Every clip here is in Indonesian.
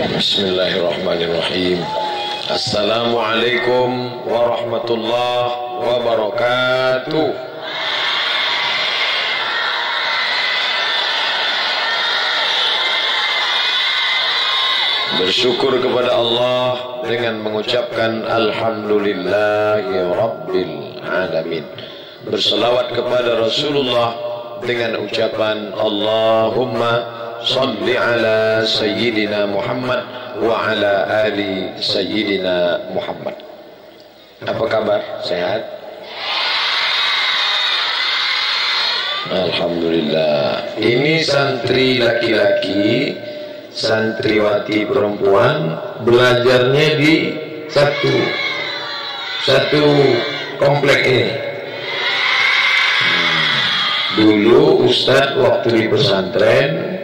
Bismillahirrahmanirrahim. Assalamualaikum warahmatullahi wabarakatuh. Bersyukur kepada Allah dengan mengucapkan Alhamdulillahi Rabbil Alamin. Berselawat kepada Rasulullah dengan ucapan Allahumma salli ala Sayyidina Muhammad wa ala ali Sayyidina Muhammad. Apa kabar? Sehat? Alhamdulillah. Ini santri laki-laki, santriwati perempuan, belajarnya di satu komplek ini. Dulu Ustadz waktu di pesantren,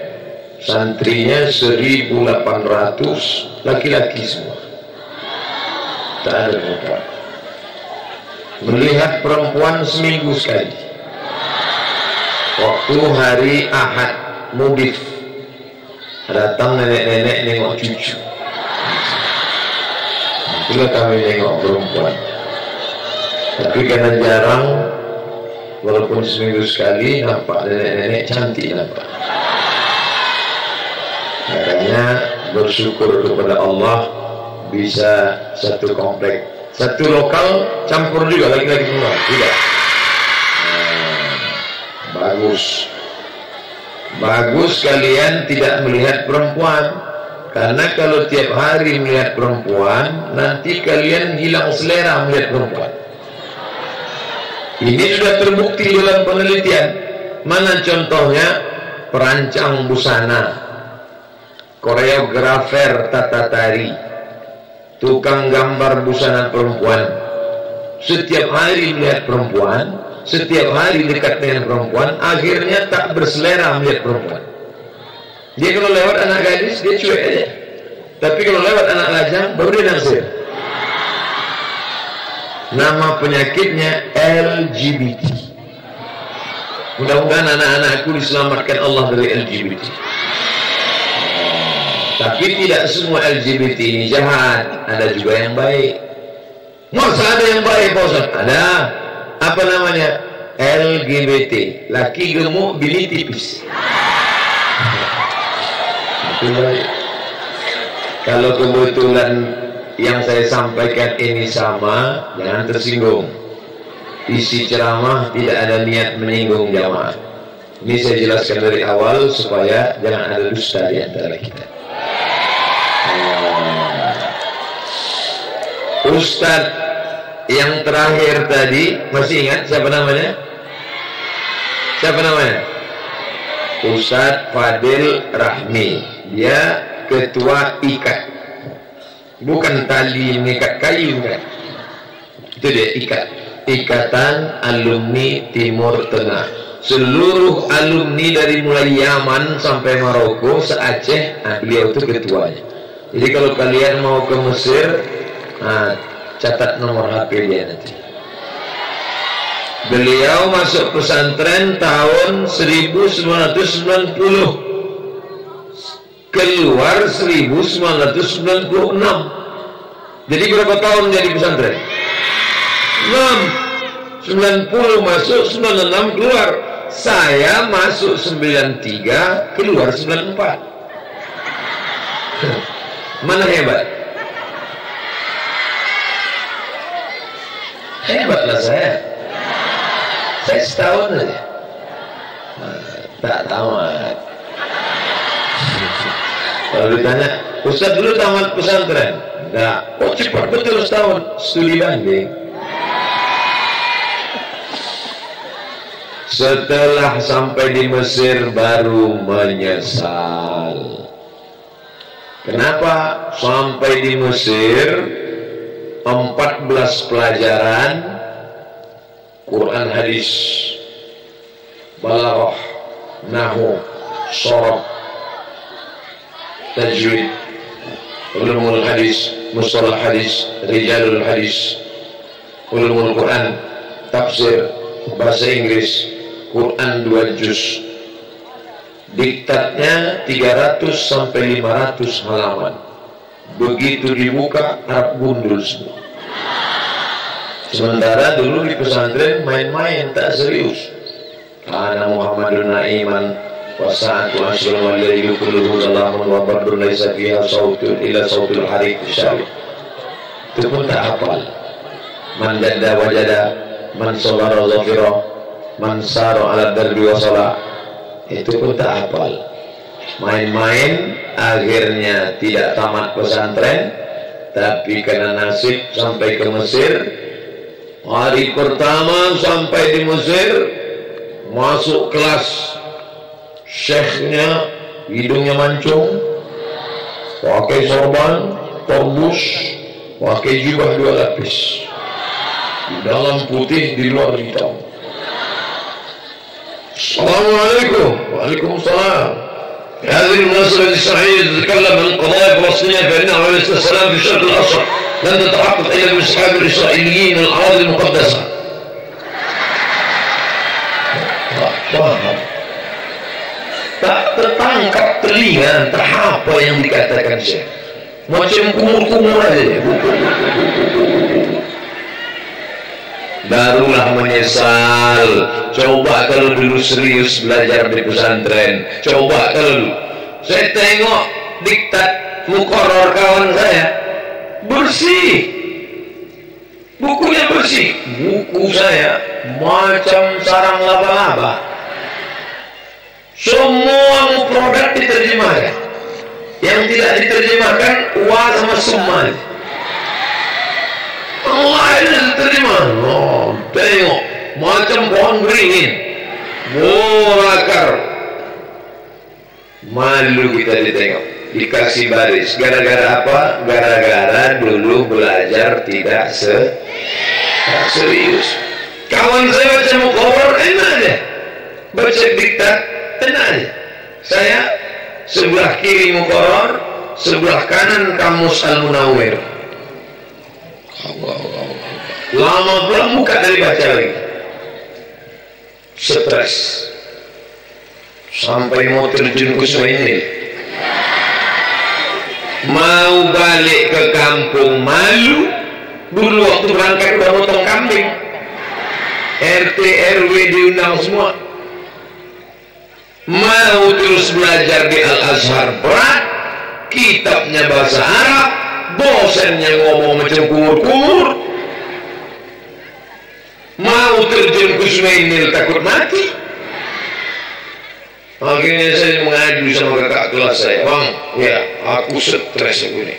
santrinya 1.800 laki-laki semua, tak ada perempuan. Melihat perempuan seminggu sekali, waktu hari Ahad Mudif, datang nenek-nenek nengok cucu, itulah kami nengok perempuan. Tapi karena jarang, walaupun seminggu sekali, nampak nenek-nenek cantik nampak. Makanya bersyukur kepada Allah bisa satu komplek, satu lokal campur juga laki-laki semua, tidak? Bagus kalian tidak melihat perempuan, karena kalau tiap hari melihat perempuan, nanti kalian hilang selera melihat perempuan. Ini sudah terbukti dalam penelitian. Mana contohnya? Perancang busana, koreografer tata tari, tukang gambar busana perempuan, setiap hari melihat perempuan, setiap hari dekat dengan perempuan, akhirnya tak berselera melihat perempuan. Dia kalau lewat anak gadis, dia cuek aja. Tapi kalau lewat anak lajang, baru dia naksir. Nama penyakitnya LGBT. Mudah-mudahan anak-anakku diselamatkan Allah dari LGBT. Tapi tidak semua LGBT ini jahat, ada juga yang baik. Masa ada yang baik, Pak Ustaz? Ada. Apa namanya? LGBT, laki gemuk bini tipis. Itu baik. Kalau kebetulan yang saya sampaikan ini sama, jangan tersinggung. Isi ceramah tidak ada niat menyinggung jamaah. Ini saya jelaskan dari awal supaya jangan ada dusta di antara kita. Ustadz yang terakhir tadi, masih ingat siapa namanya? Siapa namanya? Ustadz Fadil Rahmi. Dia ketua IKAT, bukan tali mengikat kayu kan? Itu dia IKAT, Ikatan Alumni Timur Tengah. Seluruh alumni dari mulai Yaman sampai Maroko, se-Aceh, beliau itu ketuanya. Jadi kalau kalian mau ke Mesir, catat nomor HP dia nanti. Beliau masuk pesantren tahun 1990, keluar 1996. Jadi berapa tahun jadi pesantren? 6. 90 masuk, 96 keluar. Saya masuk 93, keluar 94. Mana hebat? Hebatlah saya. Saya setahun aja. Tak tamat. Kalau ditanya, Ustaz dulu tamat pesantren? Enggak. Oh cepat betul setahun. Studi banding. Setelah sampai di Mesir baru menyesal. Kenapa? Sampai di Mesir 14 pelajaran Quran hadis, balaghah, nahwu, sharaf, tajwid, ulumul hadis, mustalah hadis, rijalul hadis, ulumul Quran, tafsir, bahasa Inggris, Quran 2 juz. Diktatnya 300 sampai 500 halaman. begitu dibuka Arab gundul semua. Sementara dulu di pesantren main-main tak serius. Ana Muhammadun Na'iman wasa'atu asrul walaihi kulluhu salamun wa bardun laisa fiha sautun ila sautul harik syarif. Itu pun tak hafal. Man jadda wajada, man salara zafira, man saro ala darbi wasala. Itu pun tak hafal. Main-main akhirnya tidak tamat pesantren, tapi karena nasib sampai ke Mesir. Hari pertama sampai di Mesir, masuk kelas, syekhnya hidungnya mancung, pakai sorban, torbus, pakai jubah 2 lapis, di dalam putih, di luar hitam. Assalamualaikum. Waalaikumsalam. هذه المناسبة الصحية تتكلم عن القضايا الفلسطينية فإنه عليه السلام في الشرق الأوسط لن تتحقق إلا بإسحاق الإسرائيليين الأراضي المقدسة. Tak tertangkap telinga entah apa yang dikatakan Syekh. Macam kumur-kumur aja. Barulah menyesal. Coba kalau dulu serius belajar di pesantren. Coba kalau dulu saya tengok diktat muqarrar kawan saya bersih, bukunya bersih. Buku saya macam sarang laba-laba. Semua produk diterjemahkan. Yang tidak diterjemahkan wa sama semua. Allah ini diterima. Oh, tengok macam pohon beringin, akar. Malu kita ditengok, dikasih baris. Gara-gara apa? Gara-gara dulu belajar tidak serius. Kawan saya baca muqarrar enak aja, baca diktat enak aja. Saya sebelah kiri muqarrar, sebelah kanan kamus Al-Munawwir. Lama belum buka dari baca lagi. Stres. Sampai mau terjun ke sungai ini. Mau balik ke kampung malu. Dulu waktu berangkat udah potong kambing. RT RW diundang semua. Mau terus belajar di Al-Azhar berat. Kitabnya bahasa Arab. Bosannya ngomong macam kumur-kumur. Mau terjun ke sungai Nil takut mati. Akhirnya saya mengadu sama kakak kelas saya, bang, ya aku stres aku ini.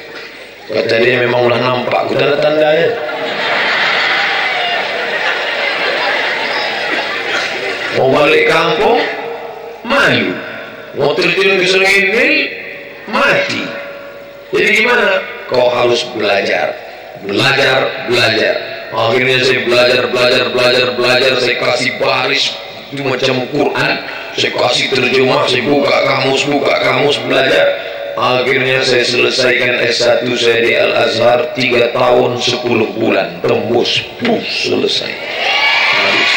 Kata dia memang udah nampak, aku tanda-tandanya. Mau balik kampung, malu. Mau terjun ke sungai Nil, mati. Jadi gimana? Kau harus belajar. Akhirnya saya belajar, saya kasih baris itu macam Quran, saya kasih terjemah, saya buka kamus, belajar. Akhirnya saya selesaikan S1 saya di Al-Azhar 3 tahun 10 bulan, tembus, selesai. Habis.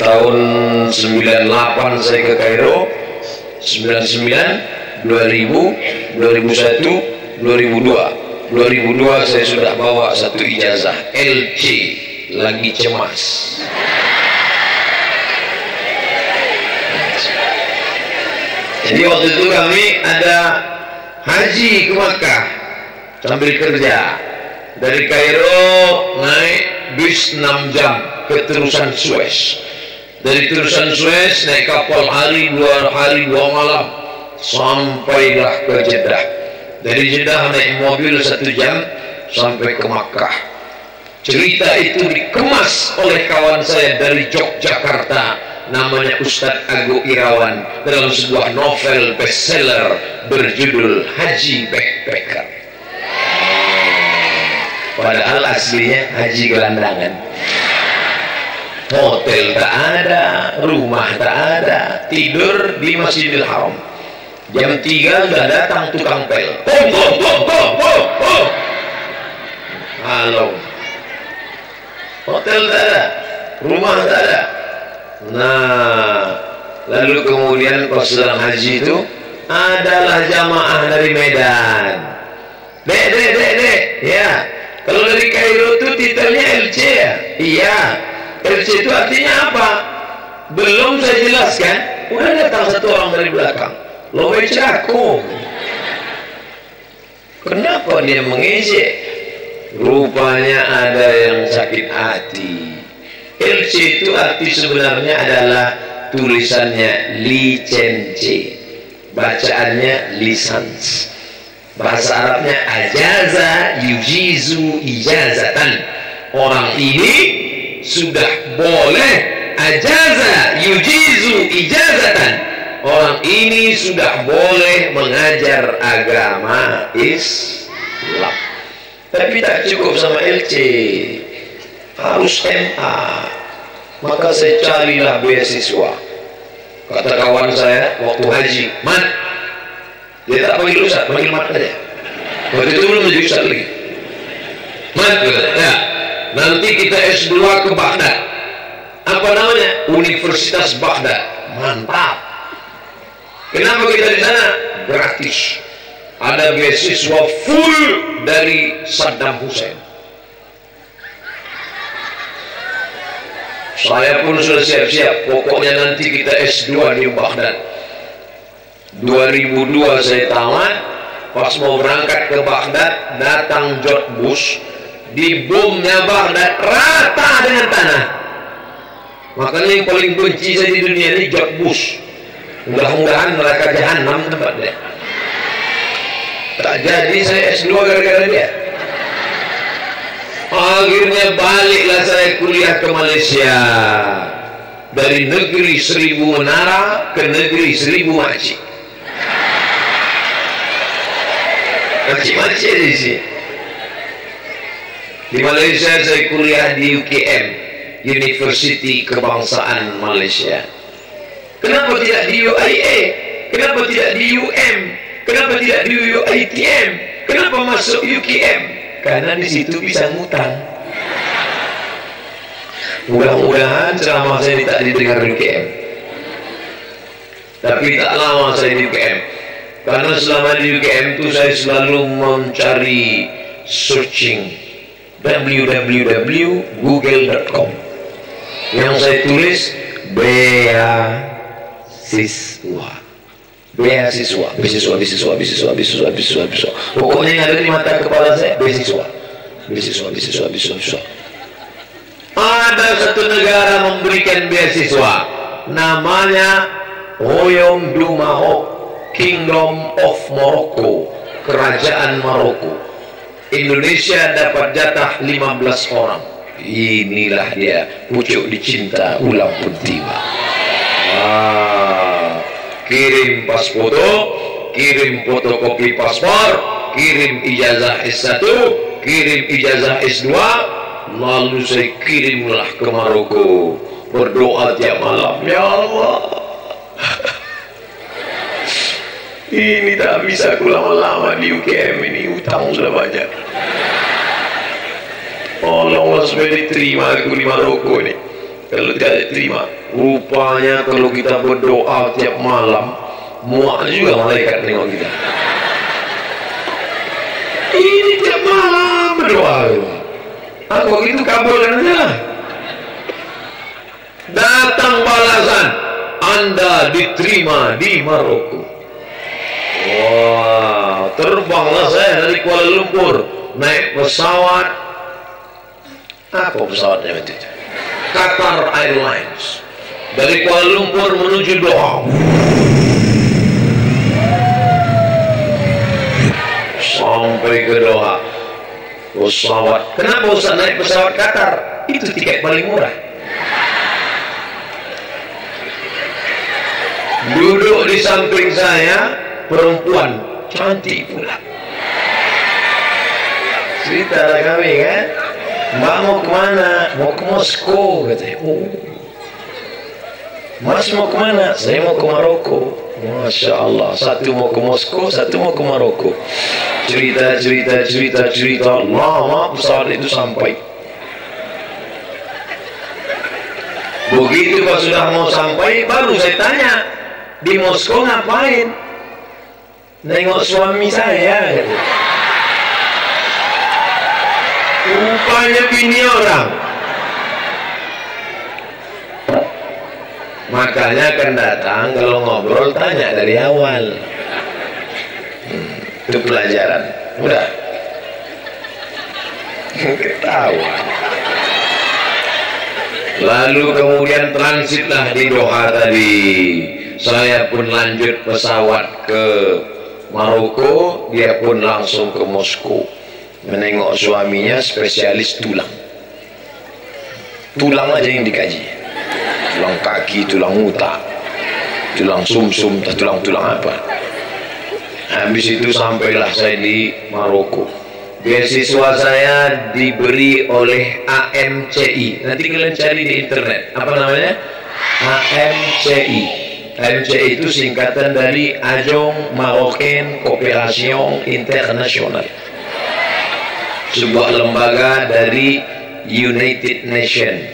Tahun 98 saya ke Kairo, 99, 2000, 2001, 2002. 2002 saya sudah bawa 1 ijazah LC, lagi cemas. Jadi waktu itu kami ada haji ke Makkah sambil kerja. Dari Kairo naik bis 6 jam ke terusan Suez. Dari terusan Suez naik kapal hari 2 malam sampailah ke Jeddah. Dari Jeddah naik mobil 1 jam sampai ke Makkah. Cerita itu dikemas oleh kawan saya dari Yogyakarta, namanya Ustadz Agung Irawan, dalam sebuah novel bestseller berjudul Haji Backpacker. Padahal aslinya haji gelandangan. Hotel tak ada, rumah tak ada, tidur di Masjidil Haram. Jam 3 sudah datang tukang pel. Halo. Hotel tak ada, rumah tak ada. Nah, lalu kemudian pas sedang haji itu adalah jamaah dari Medan. Dek. Ya. Kalau dari Kairo itu titelnya LC ya? Iya. LC itu artinya apa? Belum saya jelaskan. Udah datang satu orang dari belakang. Lo cakung. Kenapa dia mengejek? Rupanya ada yang sakit hati. LC itu arti sebenarnya adalah tulisannya licence, bacaannya lisans. Bahasa Arabnya ajaza yujizu ijazatan. Orang ini sudah boleh, ajaza yujizu ijazatan. Orang ini sudah boleh mengajar agama Islam. Tapi tak cukup sama LC, harus MA. Maka saya carilah beasiswa. Kata kawan saya waktu haji, "Man," dia tak panggil ustaz, panggil mat aja. Waktu itu belum menjadi ustaz lagi. "Man," ya, nanti kita S2 ke Baghdad. Apa namanya? Universitas Baghdad. Mantap. Kenapa kita di sana? Gratis. Ada beasiswa full dari Saddam Hussein. Saya pun sudah siap-siap. Pokoknya nanti kita S2 di Baghdad. 2002 saya tamat. Pas mau berangkat ke Baghdad, datang George Bush. Di bomnya Baghdad rata dengan tanah. Makanya yang paling benci saya di dunia ini George Bush. Mudah-mudahan neraka jahanam tempat dia. Tak jadi saya S2 gara-gara dia. Akhirnya baliklah saya kuliah ke Malaysia. Dari negeri 1000 menara ke negeri 1000 makcik. Makcik-makcik di sini. Di Malaysia saya kuliah di UKM, University Kebangsaan Malaysia. Kenapa tidak di UIA? Kenapa tidak di UM? Kenapa tidak di UITM? Kenapa masuk UKM? Karena di situ bisa ngutang. Mudah-mudahan ceramah saya tak didengar di UKM. Tapi tak lama saya di UKM. Karena selama di UKM itu saya selalu mencari searching www.google.com. Yang saya tulis beasiswa. Pokoknya yang ada di mata kepala saya beasiswa. Ada satu negara memberikan beasiswa, namanya Royaume du Maroc, Kingdom of Morocco, Kerajaan Maroko. Indonesia dapat jatah 15 orang. Inilah dia pucuk dicinta ulam pun tiba. Kirim pas foto, kirim fotokopi paspor, kirim ijazah S1, kirim ijazah S2, lalu saya kirimlah ke Maroko. Berdoa tiap malam, ya Allah, ini tak bisa aku lama-lama di UKM ini, utang sudah banyak. Tolonglah supaya diterima aku di Maroko ini. Kalau tidak diterima, rupanya kalau kita berdoa tiap malam, muak juga malaikat nengok kita. Ini tiap malam berdoa. Aku begitu kabulkan aja lah. Datang balasan, Anda diterima di Maroko. Wah, terbanglah saya dari Kuala Lumpur, naik pesawat. Apa pesawatnya itu? Qatar Airlines. Dari Kuala Lumpur menuju Doha. Sampai ke Doha. Pesawat. Kenapa usah naik pesawat Qatar? Itu tiket paling murah. Duduk di samping saya perempuan cantik pula. Cerita lah kami kan. Mbak mau kemana? Mau ke Moskow katanya. Oh. Mas mau kemana? Saya mau ke Maroko. Masya Allah. Satu mau ke Moskow, satu mau ke Maroko. Cerita. Lama pesawat itu sampai. Begitu pas sudah mau sampai, baru saya tanya, di Moskow ngapain? nengok suami saya gitu. Rupanya bini orang. Makanya akan datang kalau ngobrol tanya dari awal. Itu pelajaran. Udah. Ketawa. Lalu kemudian transitlah di Doha tadi. Saya pun lanjut pesawat ke Maroko, dia pun langsung ke Moskow. Menengok suaminya, spesialis tulang. Tulang aja yang dikaji. Tulang kaki, tulang otak, tulang sumsum, tulang-tulang apa. Habis itu sampailah saya di Maroko. Beasiswa saya diberi oleh AMCI. Nanti kalian cari di internet. Apa namanya? AMCI. AMCI itu singkatan dari Agence Marocaine Coopération Internationale. Sebuah lembaga dari United Nations,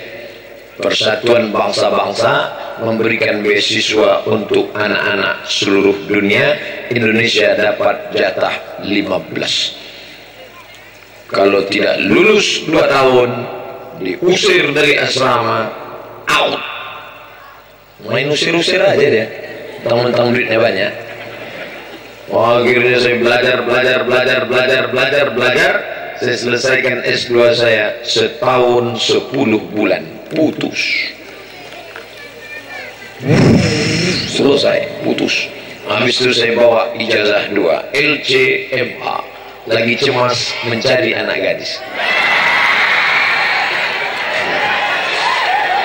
Persatuan Bangsa-Bangsa, memberikan beasiswa untuk anak-anak seluruh dunia. Indonesia dapat jatah 15. Kalau tidak lulus 2 tahun, diusir dari asrama, out. Main usir-usir aja dia, mentang-mentang duitnya banyak. Akhirnya saya belajar. Saya selesaikan S2 saya setahun 10 bulan, putus. Selesai, putus. Habis itu saya bawa ijazah 2, LCMA. Lagi cemas mencari anak gadis.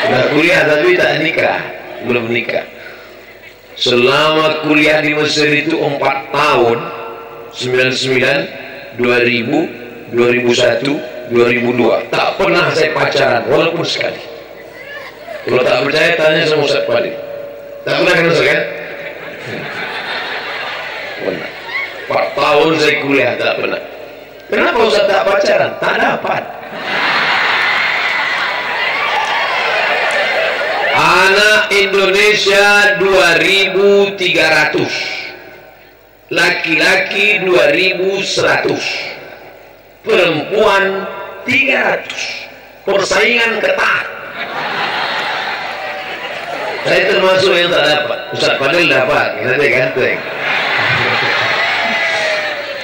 Udah kuliah tapi tak nikah, belum nikah. Selama kuliah di Mesir itu 4 tahun, 99, 2000, 2001, 2002, tak pernah saya pacaran walaupun sekali. Kalau tak percaya tanya sama Ustaz Fadil. Tak pernah kan Ustaz kan? Pernah. 4 tahun saya kuliah tak pernah. Kenapa Ustaz tak pacaran? Tak dapat. Anak Indonesia 2.300, laki-laki 2.100, perempuan 300. Persaingan ketat. Saya termasuk yang tak dapat. Ustaz Fadil dapat, kita dia ganteng.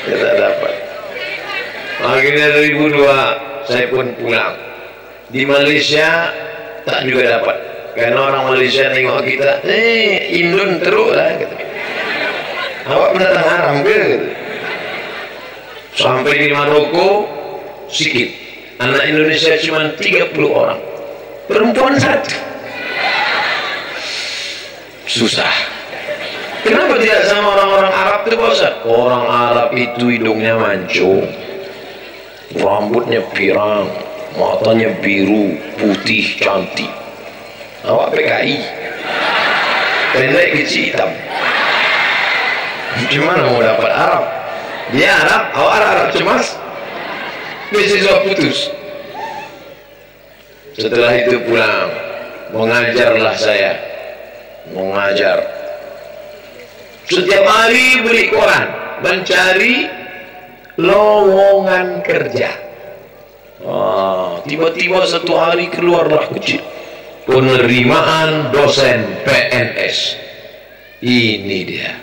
Saya tak dapat. Akhirnya 2002 saya pun pulang. Di Malaysia tak juga dapat. Karena orang Malaysia tengok kita, Indon teruk lah. Awak pendatang haram ke? Sampai di Maroko sikit. Anak Indonesia cuma 30 orang, perempuan 1. Susah. Kenapa tidak sama orang-orang Arab itu Pak Ustaz? Orang Arab itu hidungnya mancung, rambutnya pirang, matanya biru, putih, cantik. Awak PKI, pendek kecil hitam. Gimana mau dapat Arab? Dia Arab, awak Arab cemas. Beasiswa putus. Setelah itu pulang, mengajarlah saya. Mengajar. Setiap hari beli koran, mencari lowongan kerja. Tiba-tiba satu hari keluarlah kecil, penerimaan dosen PNS. Ini dia.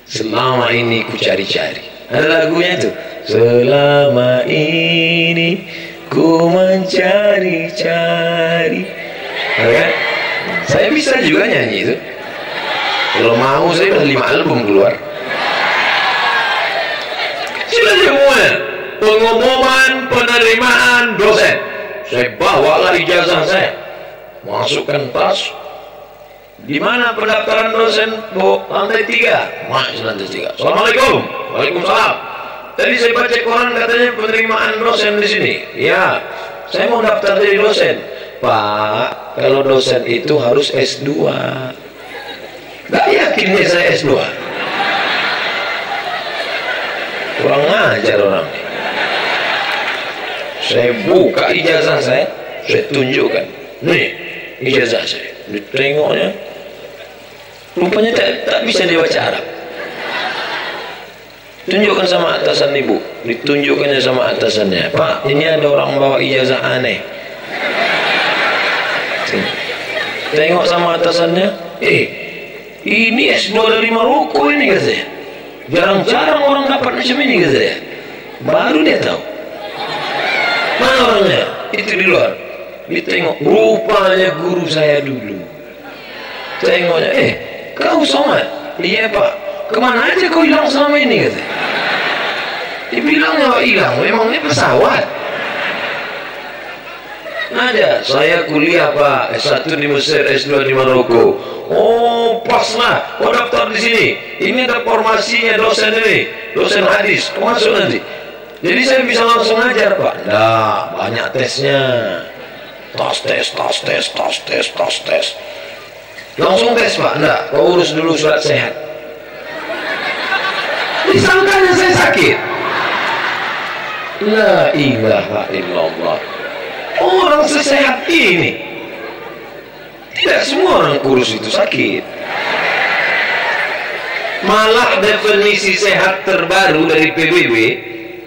Selama ini ku cari-cari. Ada lagunya tuh. Selama ini ku mencari-cari. Kan? Saya bisa juga nyanyi itu. Kalau mau saya udah 5 album keluar. Kecil aja semuanya. Pengumuman penerimaan dosen. Saya bawalah ijazah saya, masukkan tas. Di mana pendaftaran dosen, Bu? Lantai 3. Masuk lantai 3. Assalamualaikum. Waalaikumsalam. Tadi saya baca koran katanya penerimaan dosen di sini. Ya, saya mau daftar jadi dosen. Pak, kalau dosen itu harus S2. Gak yakinnya saya S2. Kurang ajar orang. Saya buka ijazah saya tunjukkan. Nih, ijazah saya. Ditengoknya, rupanya tak bisa dia baca Arab. Tunjukkan sama atasan ibu. Ditunjukkannya sama atasannya. Pak, ini ada orang bawa ijazah aneh. Tengok sama atasannya. Ini S2 dari Maroko ini katanya. Jarang-jarang orang dapat macam ini katanya. Baru dia tahu. Mana orangnya? Itu di luar. Ditengok, rupanya guru saya dulu. Tengoknya, kau Somad? Iya Pak. Kemana aja kau hilang selama ini katanya. Dibilangnya Pak hilang, memangnya pesawat. Ada, saya kuliah Pak, S1 di Mesir, S2 di Maroko. Oh, pas lah, kau daftar di sini. Ini ada formasinya dosen ini, dosen hadis. Kau masuk nanti. Jadi saya bisa langsung ngajar Pak. Nah, banyak tesnya. Tes. Langsung tes Pak. Enggak, kau urus dulu surat sehat. Disangkanya saya sakit. La ilaha illallah. Orang sesehat ini, tidak semua orang kurus itu sakit. Malah definisi sehat terbaru dari PBB,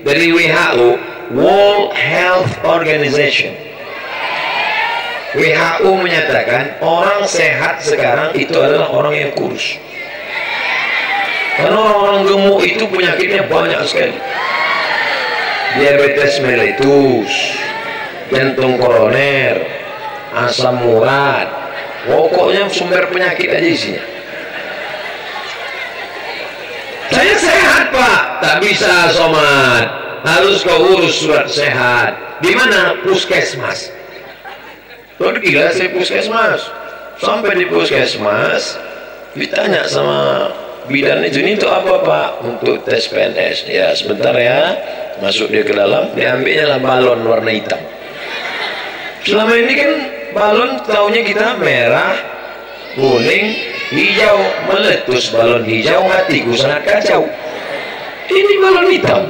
dari WHO, World Health Organization, WHO menyatakan orang sehat sekarang itu adalah orang yang kurus. Karena orang-orang gemuk itu penyakitnya banyak sekali. Diabetes mellitus, jantung koroner, asam urat, pokoknya sumber penyakit aja isinya. Saya sehat Pak, tak bisa Somad, harus kau urus surat sehat. Di mana? Puskesmas. Loh gila, saya puskesmas. Sampai di puskesmas ditanya sama bidan itu, ini untuk apa Pak? Untuk tes PNS. Ya sebentar ya, masuk dia ke dalam, diambilnya lah balon warna hitam. Selama ini kan balon taunya kita merah, kuning, hijau. Meletus balon hijau, hatiku sangat kacau. Ini balon hitam.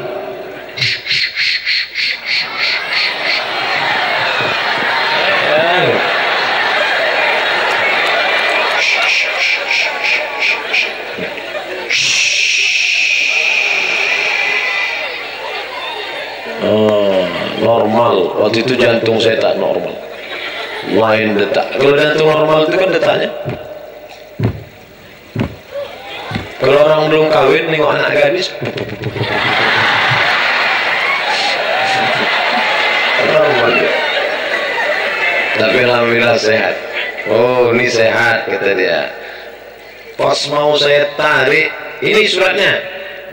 Normal. Waktu itu jantung saya tak normal, lain detak. Kalau jantung normal itu kan detaknya. Kalau orang belum kawin nengok anak gadis, normal ya. Tapi alhamdulillah sehat. Oh ini sehat kata dia. Pas mau saya tarik, ini suratnya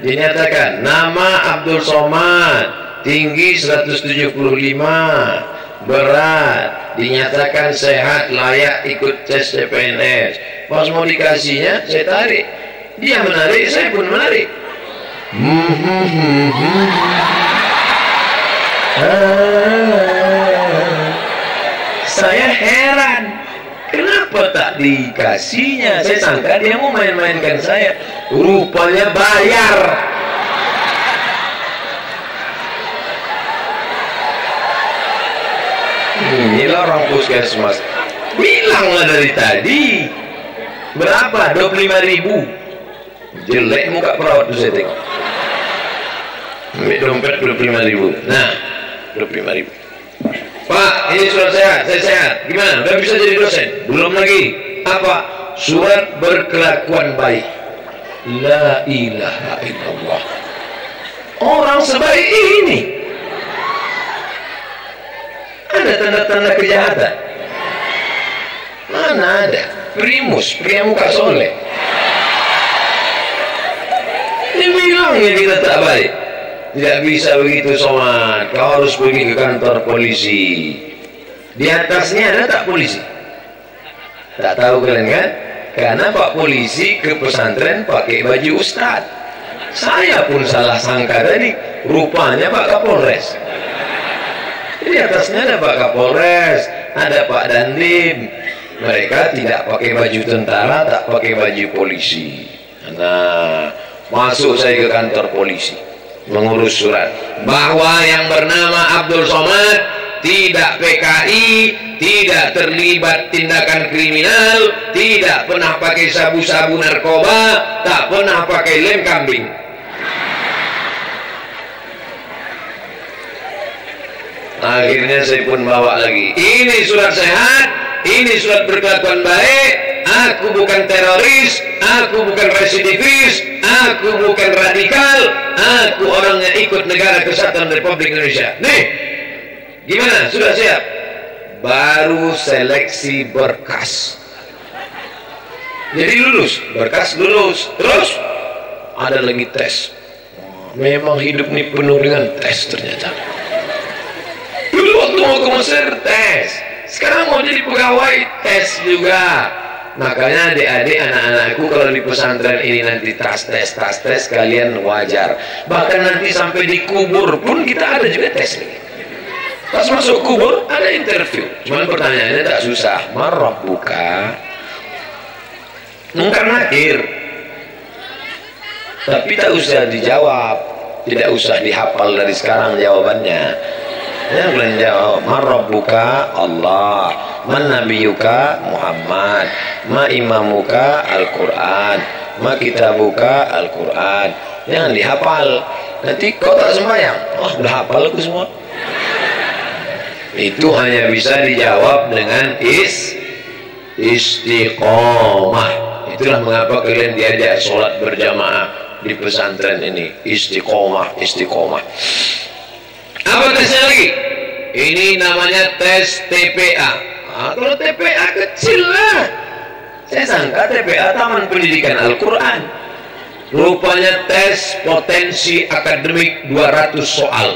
dinyatakan nama Abdul Somad, tinggi 175, berat, dinyatakan sehat, layak ikut tes CPNS. Pas mau dikasihnya, saya tarik. Dia menarik, saya pun menarik. Saya heran, kenapa tak dikasihnya? Saya sangka dia mau main-mainkan saya. Rupanya bayar. Inilah orang puskesmas. Bilanglah dari tadi. Berapa? 25.000. Jelek muka perawat itu saya tengok. Ambil dompet 25.000. Nah, 25.000. Pak, ini surat sehat, saya sehat. Gimana? Udah bisa jadi dosen? Belum lagi. Apa? Surat berkelakuan baik. La ilaha illallah. Orang sebaik ini ada tanda-tanda kejahatan? Mana ada? Primus, pria muka soleh. Dibilangnya kita tak baik. Tidak bisa begitu Somad. Kau harus pergi ke kantor polisi. Di atasnya ada tak polisi? Tak tahu kalian kan? Karena Pak Polisi ke pesantren pakai baju ustad. Saya pun salah sangka tadi. Rupanya Pak Kapolres. Di atasnya ada Pak Kapolres, ada Pak Dandim. Mereka tidak pakai baju tentara, tak pakai baju polisi. Nah, masuk saya ke kantor polisi, mengurus surat bahwa yang bernama Abdul Somad tidak PKI, tidak terlibat tindakan kriminal, tidak pernah pakai sabu-sabu narkoba, tak pernah pakai lem kambing. Akhirnya saya pun bawa lagi. Ini surat sehat, ini surat berkelakuan baik. Aku bukan teroris, aku bukan residivis, aku bukan radikal, aku orang yang ikut Negara Kesatuan Republik Indonesia. Nih, gimana? Sudah siap? Baru seleksi berkas. Jadi lulus, berkas lulus. Terus ada lagi tes. Memang hidup ini penuh dengan tes ternyata. Dulu waktu mau ke Mesir tes, sekarang mau jadi pegawai tes juga. Makanya adik-adik anak-anakku kalau di pesantren ini nanti tas tes kalian wajar. Bahkan nanti sampai di kubur pun kita ada juga tes nih. Pas masuk kubur ada interview. Cuman pertanyaannya tak susah. Marabbuka? Mungkar nakir. Tapi tak usah dijawab, tidak usah dihafal dari sekarang jawabannya. Yang kalian jawab, man rabbuka? Allah. Man nabiyuka? Muhammad. Ma imamuka? Al-Quran. Ma kitabuka? Al-Quran. Jangan dihafal. Nanti kau tak sembahyang. Oh, udah hafal aku semua. Itu hanya bisa dijawab dengan istiqomah. Itulah mengapa kalian diajak sholat berjamaah di pesantren ini. Istiqomah. Apa tesnya lagi? Ini namanya tes TPA. Kalau TPA kecil lah. Saya sangka TPA Taman Pendidikan Al-Quran. Rupanya tes potensi akademik 200 soal.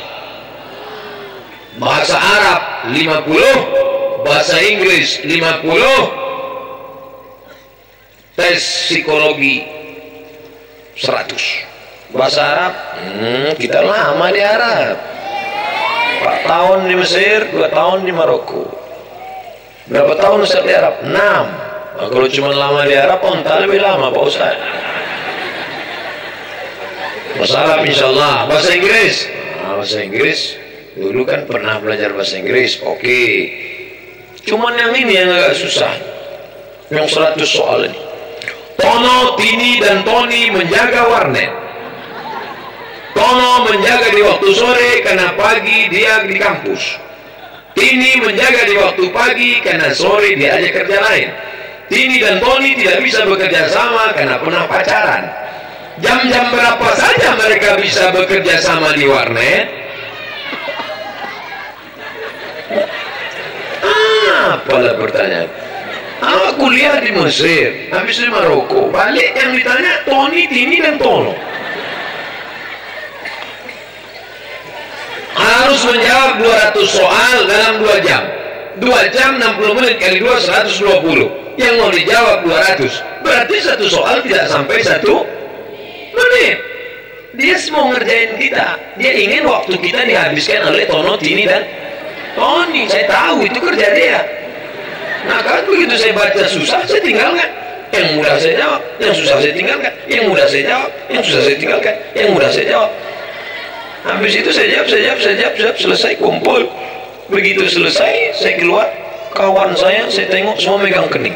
Bahasa Arab 50, bahasa Inggris 50, tes psikologi 100. Bahasa Arab, kita lama di Arab. 4 tahun di Mesir, 2 tahun di Maroko. Berapa tahun Ustaz di Arab? 6. Nah, kalau cuma lama di Arab, entah lebih lama Pak Ustaz. Bahasa Arab insyaAllah. Bahasa Inggris? Bahasa Inggris dulu kan pernah belajar bahasa Inggris. Oke. Cuman yang ini yang agak susah. Yang 100 soal ini. Tono, Tini, dan Tony menjaga warnet. Tono menjaga di waktu sore karena pagi dia di kampus. Tini menjaga di waktu pagi karena sore dia aja kerja lain. Tini dan Tony tidak bisa bekerja sama karena pernah pacaran. Jam-jam berapa saja mereka bisa bekerja sama di warnet? Apalah pertanyaan. Aku kuliah di Mesir, habis di Maroko. Balik yang ditanya Tony, Tini, dan Tono. Harus menjawab 200 soal dalam 2 jam. 2 jam 60 menit kali 2 120. Yang mau dijawab 200. Berarti satu soal tidak sampai 1 menit. Dia mau ngerjain kita. Dia ingin waktu kita dihabiskan oleh Tono, Tini, dan Tony. Saya tahu itu kerja dia. Nah kan begitu saya baca susah, saya tinggalkan. Yang mudah saya jawab, yang susah saya tinggalkan. Yang mudah saya jawab, yang susah saya tinggalkan. Yang mudah saya jawab. Habis itu saya jawab, selesai kumpul. Begitu selesai, saya keluar. Kawan saya tengok semua megang kening.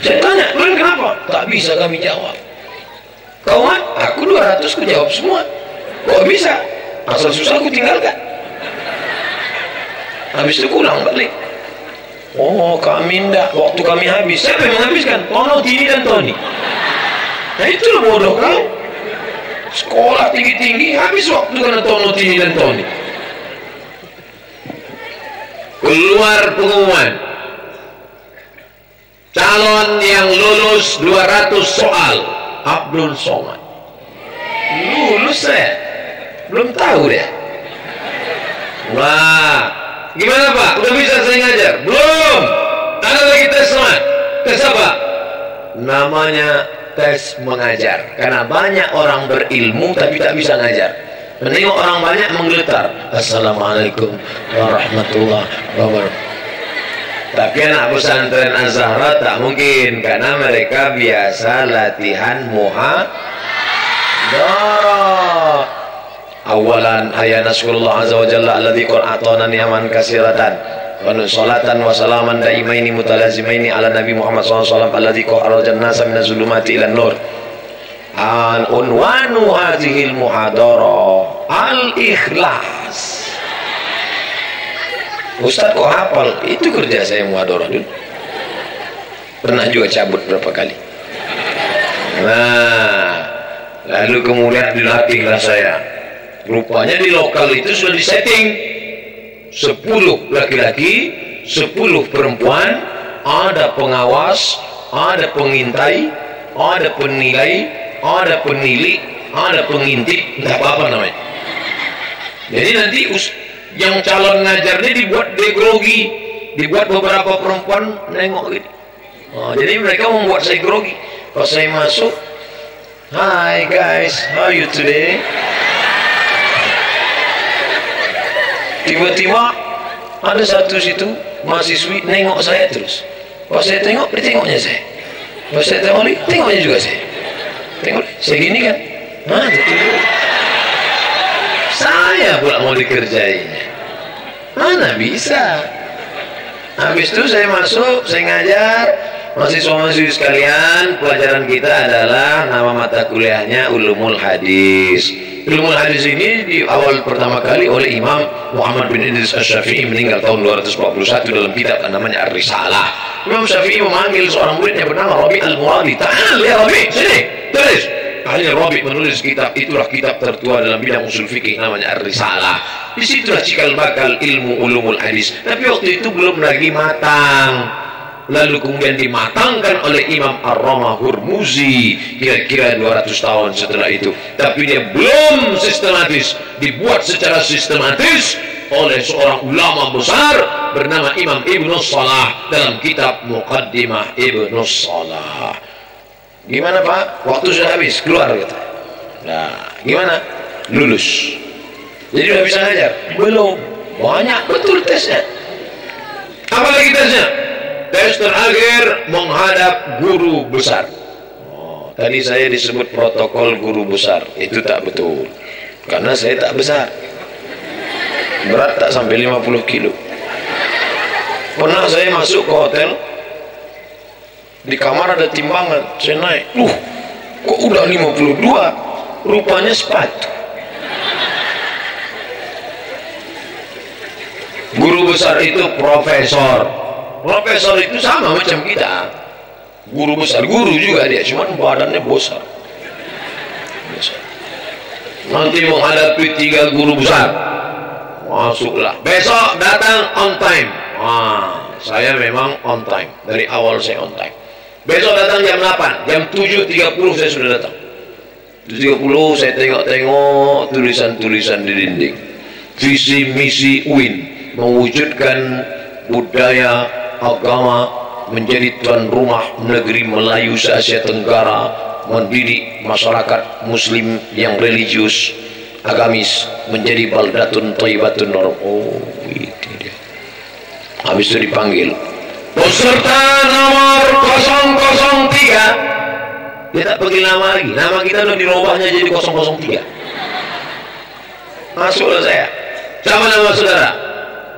Saya tanya, kalian kenapa? Tak bisa kami jawab. Kawan, aku 200 ku jawab semua. Kok bisa? Asal susah aku tinggalkan. Habis itu pulang balik. Oh, kami enggak. Waktu kami habis. Siapa yang menghabiskan? Tono, Tini, dan Tony. Nah itulah bodoh kau. Sekolah tinggi-tinggi habis waktu karena Tono, Tini, dan Tony. Keluar pengumuman. Calon yang lulus 200 soal, Abdul Somad. Lulus saya? Belum tahu deh. Wah. Gimana Pak? Udah bisa saya ngajar? Belum. Ada lagi tes lain. Tes apa? Namanya tes mengajar. Karena banyak orang berilmu tapi tak bisa ngajar. Menengok orang banyak menggeletar. Assalamualaikum warahmatullahi wabarakatuh. Tapi anak pesantren Az-Zahra tak mungkin. Karena mereka biasa latihan muhadharah. Awalan ayat nasrullah azza wa jalla alladzi qad atana ni'man katsiratan wa salatan wa salaman daimaini mutalazimaini ala nabi Muhammad sallallahu alaihi wasallam alladzi qad arja an-nasa min az-zulumati ila an-nur. Unwanu hadhihi al-muhadarah al-ikhlas. Ustaz kok hafal? Itu kerja saya muhadharah dulu. Pernah juga cabut berapa kali. Nah, lalu kemudian dilatihlah saya. Rupanya di lokal itu sudah disetting 10 laki-laki, 10 perempuan, ada pengawas, ada pengintai, ada penilai, ada penilik, ada pengintip, nggak apa-apa namanya. Jadi nanti yang calon ngajarnya dibuat grogi, dibuat beberapa perempuan nengok gitu. Oh, jadi mereka membuat saya grogi. Pas saya masuk, "Hi guys, how are you today?" Tiba-tiba ada satu situ mahasiswi nengok saya terus. Pas saya tengok, dia tengoknya saya. Pas saya tengok lagi, tengoknya juga saya. Tengok, saya gini kan. Nah, itu saya pula mau dikerjainya. Mana bisa. Habis itu saya masuk, saya ngajar. Mahasiswa-mahasiswi sekalian, pelajaran kita adalah nama mata kuliahnya Ulumul Hadis. Ulumul Hadis ini di awal pertama kali oleh Imam Muhammad bin Idris Asy-Syafi'i, meninggal tahun 241, dalam kitab namanya Ar-Risalah. Imam Syafi'i memanggil seorang muridnya bernama Rabi' Al-Muradi. "Ta'al ya Rabi', sini, tulis." Akhirnya Rabi' menulis kitab, itulah kitab tertua dalam bidang usul fikih namanya Ar-Risalah. Disitulah cikal bakal ilmu Ulumul Hadis. Tapi waktu itu belum lagi matang. Lalu kemudian dimatangkan oleh Imam Ar-Ramah Hurmuzi kira-kira 200 tahun setelah itu. Tapi dia belum sistematis, dibuat secara sistematis oleh seorang ulama besar bernama Imam Ibnu Salah dalam kitab Muqaddimah Ibnu Salah. Gimana Pak? Waktu sudah habis, keluar kata. Nah, gimana? Lulus. Jadi udah bisa ngajar? Belum. Banyak betul tesnya. Apa lagi tesnya? Tes terakhir menghadap guru besar. Oh, tadi saya disebut protokol guru besar. Itu tak betul. Karena saya tak besar. Berat tak sampai 50 kilo. Pernah saya masuk ke hotel, di kamar ada timbangan, saya naik. Kok udah 52? Rupanya sepatu. Guru besar itu profesor. Profesor itu sama macam kita. Guru besar, guru juga dia, cuman badannya besar. Nanti menghadapi 3 guru besar. Masuklah. Besok datang on time. Saya memang on time. Dari awal saya on time. Besok datang jam 8, jam 7.30 saya sudah datang. 7.30 saya tengok-tengok tulisan-tulisan di dinding. Visi misi UIN mewujudkan budaya agama menjadi tuan rumah negeri Melayu se-Asia Tenggara, mendidik masyarakat muslim yang religius, agamis menjadi baldatun thayyibatun. Oh, itu dia. Habis itu dipanggil peserta nomor 003. Dia tak panggil nama lagi, nama kita udah dirubahnya jadi 003. Masuklah saya. Siapa nama saudara?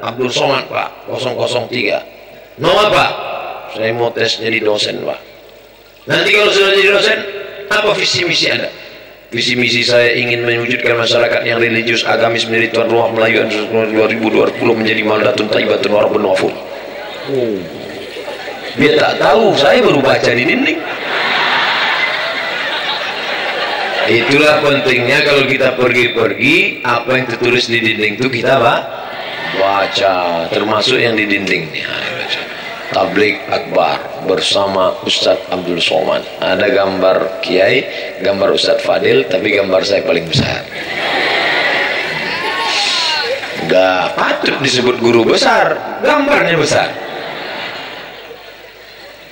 Abdul Somad Pak, 003. Mau apa? Saya mau tes jadi dosen Pak. Nanti kalau sudah jadi dosen, apa visi misi Anda? Visi misi saya ingin mewujudkan masyarakat yang religius, agamis menjadi tuan rumah Melayu 2020 menjadi maldatun thayyibatun warabun wafur. Dia tak tahu, saya baru baca di dinding. Itulah pentingnya kalau kita pergi-pergi, apa yang tertulis di dinding itu kita baca, termasuk yang di dinding nih. Tablik Akbar bersama Ustadz Abdul Somad. Ada gambar Kiai, gambar Ustadz Fadil, tapi gambar saya paling besar. Gak patut disebut guru besar, gambarnya besar.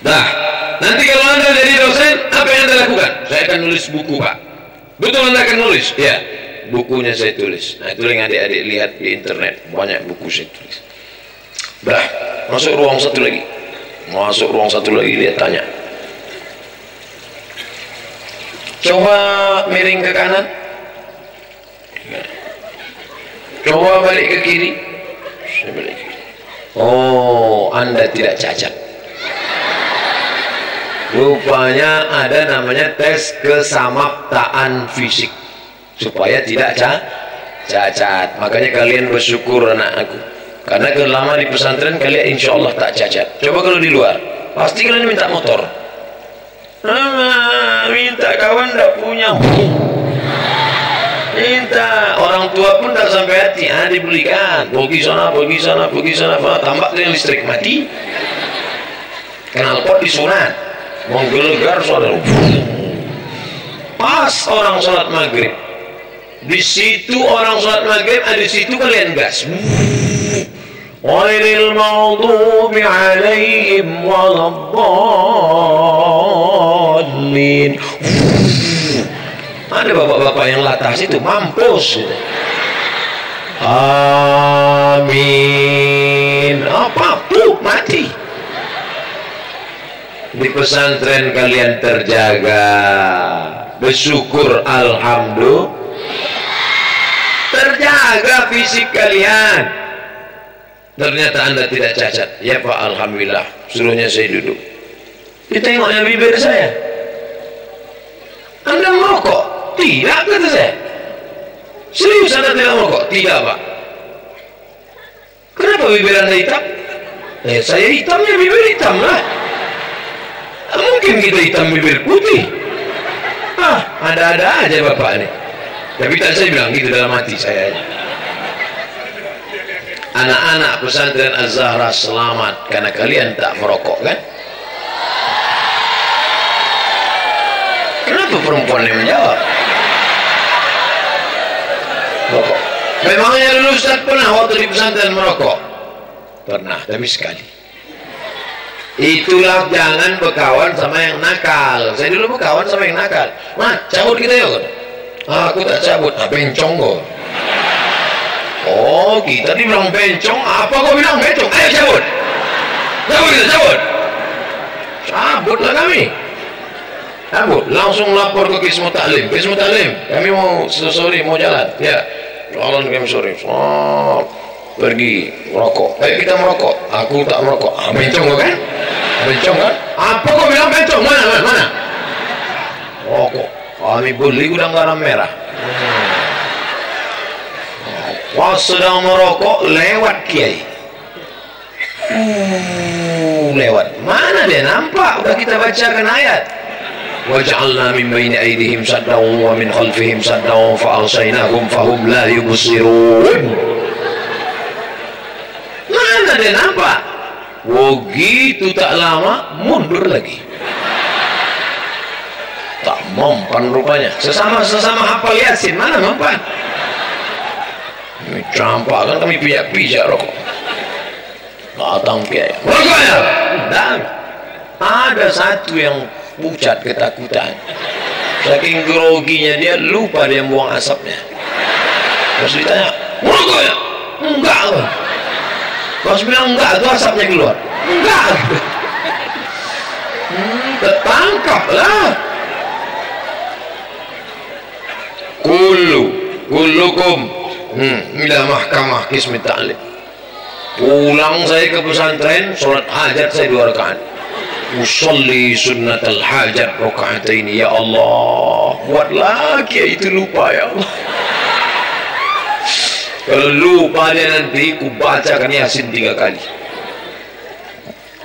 Dah, nanti kalau Anda jadi dosen, apa yang Anda lakukan? Saya akan nulis buku Pak. Betul Anda akan nulis? Ya, bukunya saya tulis. Nah, itu yang adik-adik lihat di internet, banyak buku saya tulis. Dah, masuk ruang satu lagi. Masuk ruang satu lagi, dia tanya. Coba miring ke kanan. Coba balik ke kiri. Saya balik ke kiri. Oh, Anda tidak cacat. Rupanya ada namanya tes kesamaptaan fisik supaya tidak cacat. Makanya kalian bersyukur anak aku. Karena kalau lama di pesantren kalian insya Allah tak cacat. Coba kalau di luar, pasti kalian minta motor. Minta kawan tak punya. Minta orang tua pun tak sampai hati. Dibelikan. Pergi sana, pergi sana, pergi sana. Tambah dengan listrik mati. Knalpot disunat. Menggelegar saudara. Pas orang sholat maghrib. Di situ orang sholat maghrib, di situ kalian gas. Ghairil maghdubi alaihim waladdallin. Ada bapak-bapak yang latah situ mampus. Amin. Apa tuh mati. Di pesantren kalian terjaga. Bersyukur alhamdulillah. Terjaga fisik kalian. Ternyata anda tidak cacat. Ya Pak, alhamdulillah. Suruhnya saya duduk. Ditengoknya bibir saya. Anda merokok? Tidak, kata saya. Serius anda tidak merokok? Tidak Pak. Kenapa bibir anda hitam? Saya hitamnya bibir hitam lah. Mungkin kita hitam bibir putih. Ada-ada aja bapak ini. Tapi tak saya bilang gitu dalam hati saya. Anak-anak pesantren Az-Zahra selamat karena kalian tak merokok kan? Kenapa perempuan yang menjawab? Merokok. Memangnya dulu Ustaz pernah waktu di pesantren merokok? Pernah, tapi sekali. Itulah jangan berkawan sama yang nakal. Saya dulu berkawan sama yang nakal. Cabut kita yuk. Aku tak cabut. Bencong kok. Oh, kita dibilang bencong. Apa kau bilang bencong? Ayo cabut. Cabut kita, cabut. Cabutlah kami. Cabut. Langsung lapor ke Kismu Taklim. Kismu Taklim, kami mau sore mau jalan. Ya, jalan kami sore. Pergi merokok. Ayo kita merokok. Aku tak merokok. Bencong kau kan? Bencong kan? Apa kau bilang bencong? Mana? Rokok. Kami beli gudang garam merah. Pas sedang merokok lewat kiai. Lewat. Mana dia nampak? Udah kita bacakan ayat. Waj'alna min baini aydihim saddan wa min khalfihim saddan fa aghasaynahum fahum la yubsirun. Mana dia nampak? Begitu tak lama mundur lagi. Tak mempan rupanya. Sesama hafal Yasin mana mempan? Ini campak kan kami pijak rokok. Datang kiai. Rokoknya. Dan ada satu yang pucat ketakutan. Saking groginya dia lupa dia buang asapnya. Terus ditanya, rokoknya? Enggak. Pas bilang enggak, itu asapnya keluar. Enggak. Tertangkap lah. Kullukum ila mahkamah Kismi Taklim. Pulang saya ke pesantren, sholat hajat saya 2 rakaat. Usolli sunnatal hajat rakaatain. Ya Allah, buatlah kiai itu lupa ya Allah. Kalau lupa dia nanti ku bacakan Yasin 3 kali.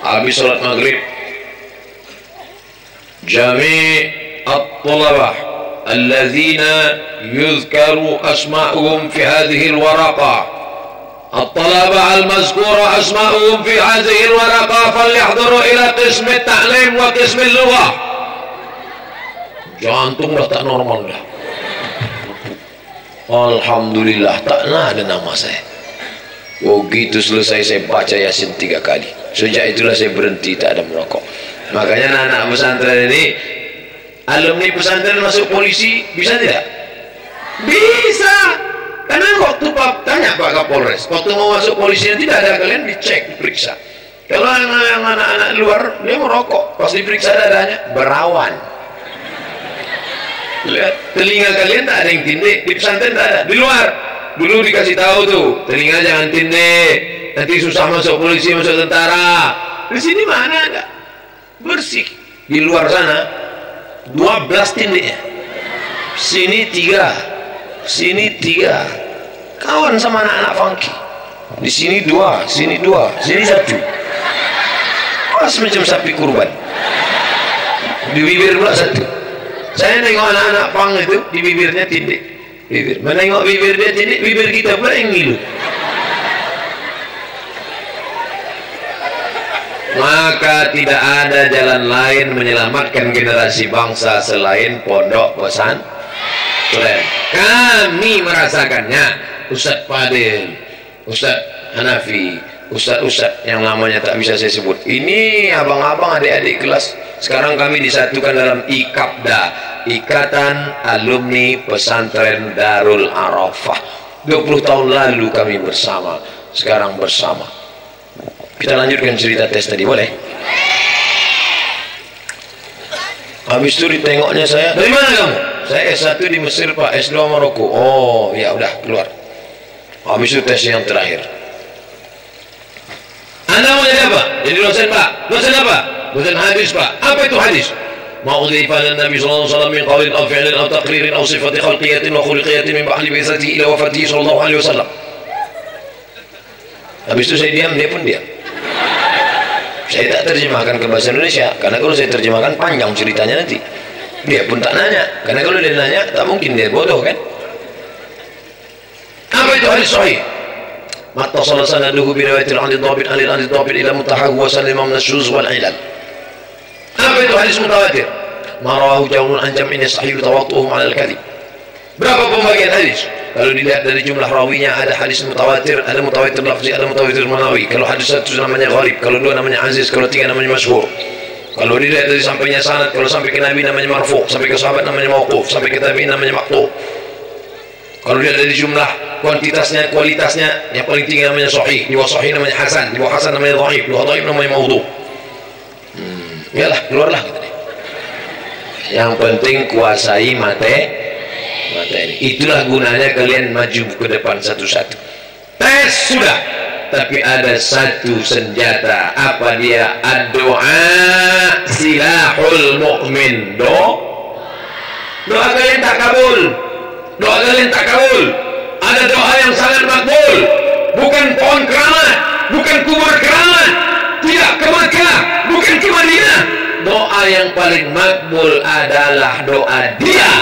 Habis sholat maghrib, jami' at-tulabah الذين يذكر أسماءهم في هذه الورقة. الطلبة المذكورة أسماءهم في هذه الورقة فليحضروا إلى قسم التعليم وقسم اللغة. Jantung dah tak normal dah. Alhamdulillah tak ada nama saya. Begitu selesai saya baca Yasin 3 kali. Sejak itulah saya berhenti tak ada merokok. Makanya anak-anak pesantren ini, alumni pesantren masuk polisi bisa tidak? Bisa. Karena waktu tanya Pak Kapolres, waktu mau masuk polisi tidak ada, kalian dicek, diperiksa. Kalau yang anak-anak luar dia merokok, pas diperiksa dadanya berawan. Lihat telinga kalian tak ada yang tindih, di pesantren tak ada. Di luar dulu dikasih tahu tuh, telinga jangan tindih, nanti susah masuk polisi, masuk tentara. Di sini mana ada? Bersih. Di luar sana 12 tindiknya, sini 3, sini 3. Kawan sama anak-anak funky. Di sini dua, sini satu. Pas macam sapi kurban. Di bibir pula satu. Saya nengok anak-anak pang itu, di bibirnya tindik. Bibir. Menengok bibir dia tindik, bibir kita pula yang ngilu. Maka tidak ada jalan lain menyelamatkan generasi bangsa selain pondok pesantren. Kami merasakannya. Ustaz Fadil, Ustaz Hanafi, Ustaz yang namanya tak bisa saya sebut. Ini abang-abang adik-adik kelas. Sekarang kami disatukan dalam IKAPDA, Ikatan Alumni Pesantren Darul Arafah. 20 tahun lalu kami bersama, sekarang bersama. Kita lanjutkan cerita tes tadi, boleh? Habis itu ditengoknya saya, dari mana kamu? Saya S1 di Mesir Pak, S2 Maroko. Oh ya udah, keluar. Habis itu tes yang terakhir. Anda mau jadi apa? Jadi dosen Pak. Dosen apa? Dosen hadis Pak. Apa itu hadis? Ma udhifa lin Nabi sallallahu alaihi wasallam min qawlin aw fi'lin aw taqririn aw sifati khalqiyatin wa khuluqiyatin min ba'di bi'tsatihi ila wafatihi sallallahu alaihi wasallam. Habis itu saya diam, dia pun diam. Saya tak terjemahkan ke bahasa Indonesia, karena kalau saya terjemahkan panjang ceritanya nanti. Dia pun tak nanya, karena kalau dia nanya tak mungkin dia bodoh kan. Apa itu hadis sahih? Mattasala sanaduhu bi riwayatil an dhabit ila mutahawwasan imam nasyuz wal ilal. Apa itu hadis mutawatir? Ma rawahu jawrun an jam'in sahih tawatuhum 'ala al-kadhib. Berapa pembagian hadis? Kalau dilihat dari jumlah rawinya, ada hadis mutawatir, ada mutawatir lafzi, ada mutawatir manawi. Kalau hadis satu namanya gharib, kalau dua namanya aziz, kalau tiga namanya masyhur. Kalau dilihat dari sampainya sanad, kalau sampai ke Nabi namanya marfu, sampai ke sahabat namanya mauquf, sampai ke tabi'in namanya maqtu'. Kalau dilihat dari jumlah, kuantitasnya, kualitasnya, yang paling tinggi namanya sahih, di bawah sahih namanya hasan, di bawah hasan namanya dhaif, di bawah dhaif namanya maudhu'. Yalah, keluarlah kata dia. Yang penting kuasai materi. Itulah gunanya kalian maju ke depan satu-satu. Tes sudah, tapi ada satu senjata. Apa dia? Ad-doa silahul mu'min. Doa kalian tak kabul. Doa kalian tak kabul. Ada doa yang sangat makbul. Bukan pohon keramat, bukan kubur keramat, tidak ke Makkah, bukan ke Madinah. Doa yang paling makbul adalah doa dia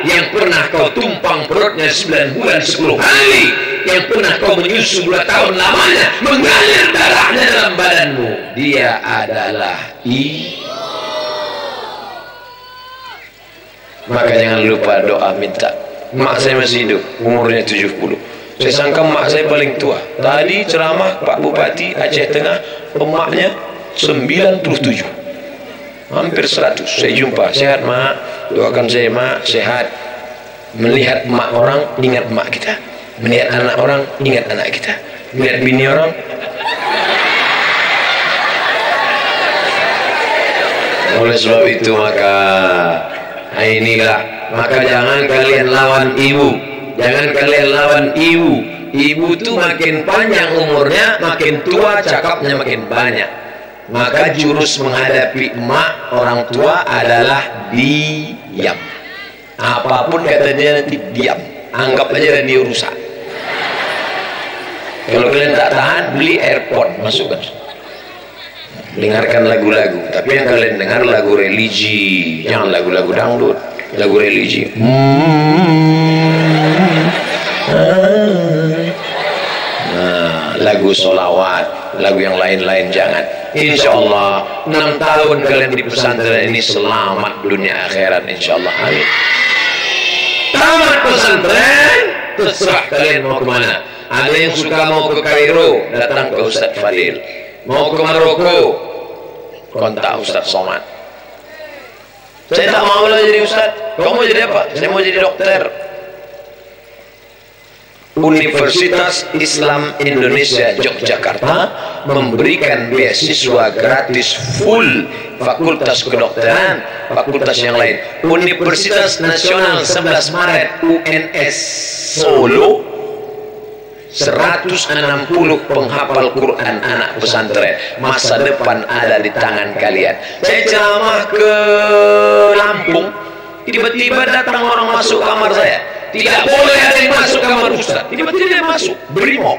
yang pernah kau tumpang perutnya 9 bulan 10 hari, yang pernah kau menyusu 2 tahun lamanya, mengalir darahnya dalam badanmu. Dia adalah Maka jangan lupa doa minta. Mak saya masih hidup, umurnya 70. Saya sangka mak saya paling tua. Tadi ceramah Pak Bupati Aceh Tengah, emaknya 97. Hampir 100. Saya jumpa, sehat mak, doakan saya mak, sehat. Melihat mak orang, ingat mak kita. Melihat anak orang, ingat anak kita. Melihat bini orang, oleh sebab itu maka maka jangan kalian lawan ibu. Jangan kalian lawan ibu. Ibu tuh makin panjang umurnya, makin tua cakapnya makin banyak. Maka jurus menghadapi emak orang tua adalah diam. Apapun kata dia nanti diam. Anggap aja dia rusak. Kalau kalian tak tahan, beli earphone, masukkan. Dengarkan lagu-lagu. Tapi yang kalian dengar lagu religi, jangan lagu-lagu dangdut, lagu religi. Nah, lagu solawat, lagu yang lain-lain jangan. Insya Allah 6 tahun kalian di pesantren ini selamat dunia akhirat, insya Allah. Amin. Tamat pesantren, terserah kalian mau kemana. Ada yang suka mau ke Kairo, datang ke Ustaz Fadil. Mau ke Maroko, kontak Ustaz Somad. Saya tak mau lah jadi Ustaz. Kamu mau jadi apa? Saya mau jadi dokter. Universitas Islam Indonesia Yogyakarta memberikan beasiswa gratis full fakultas kedokteran, fakultas yang lain. Universitas Nasional 11 Maret UNS Solo, 160 penghafal Quran anak pesantren. Masa depan ada di tangan kalian. Saya ceramah ke Lampung, tiba-tiba datang orang masuk kamar saya. Tidak boleh ada yang masuk kamar Ustaz. Tiba-tiba dia masuk, brimob.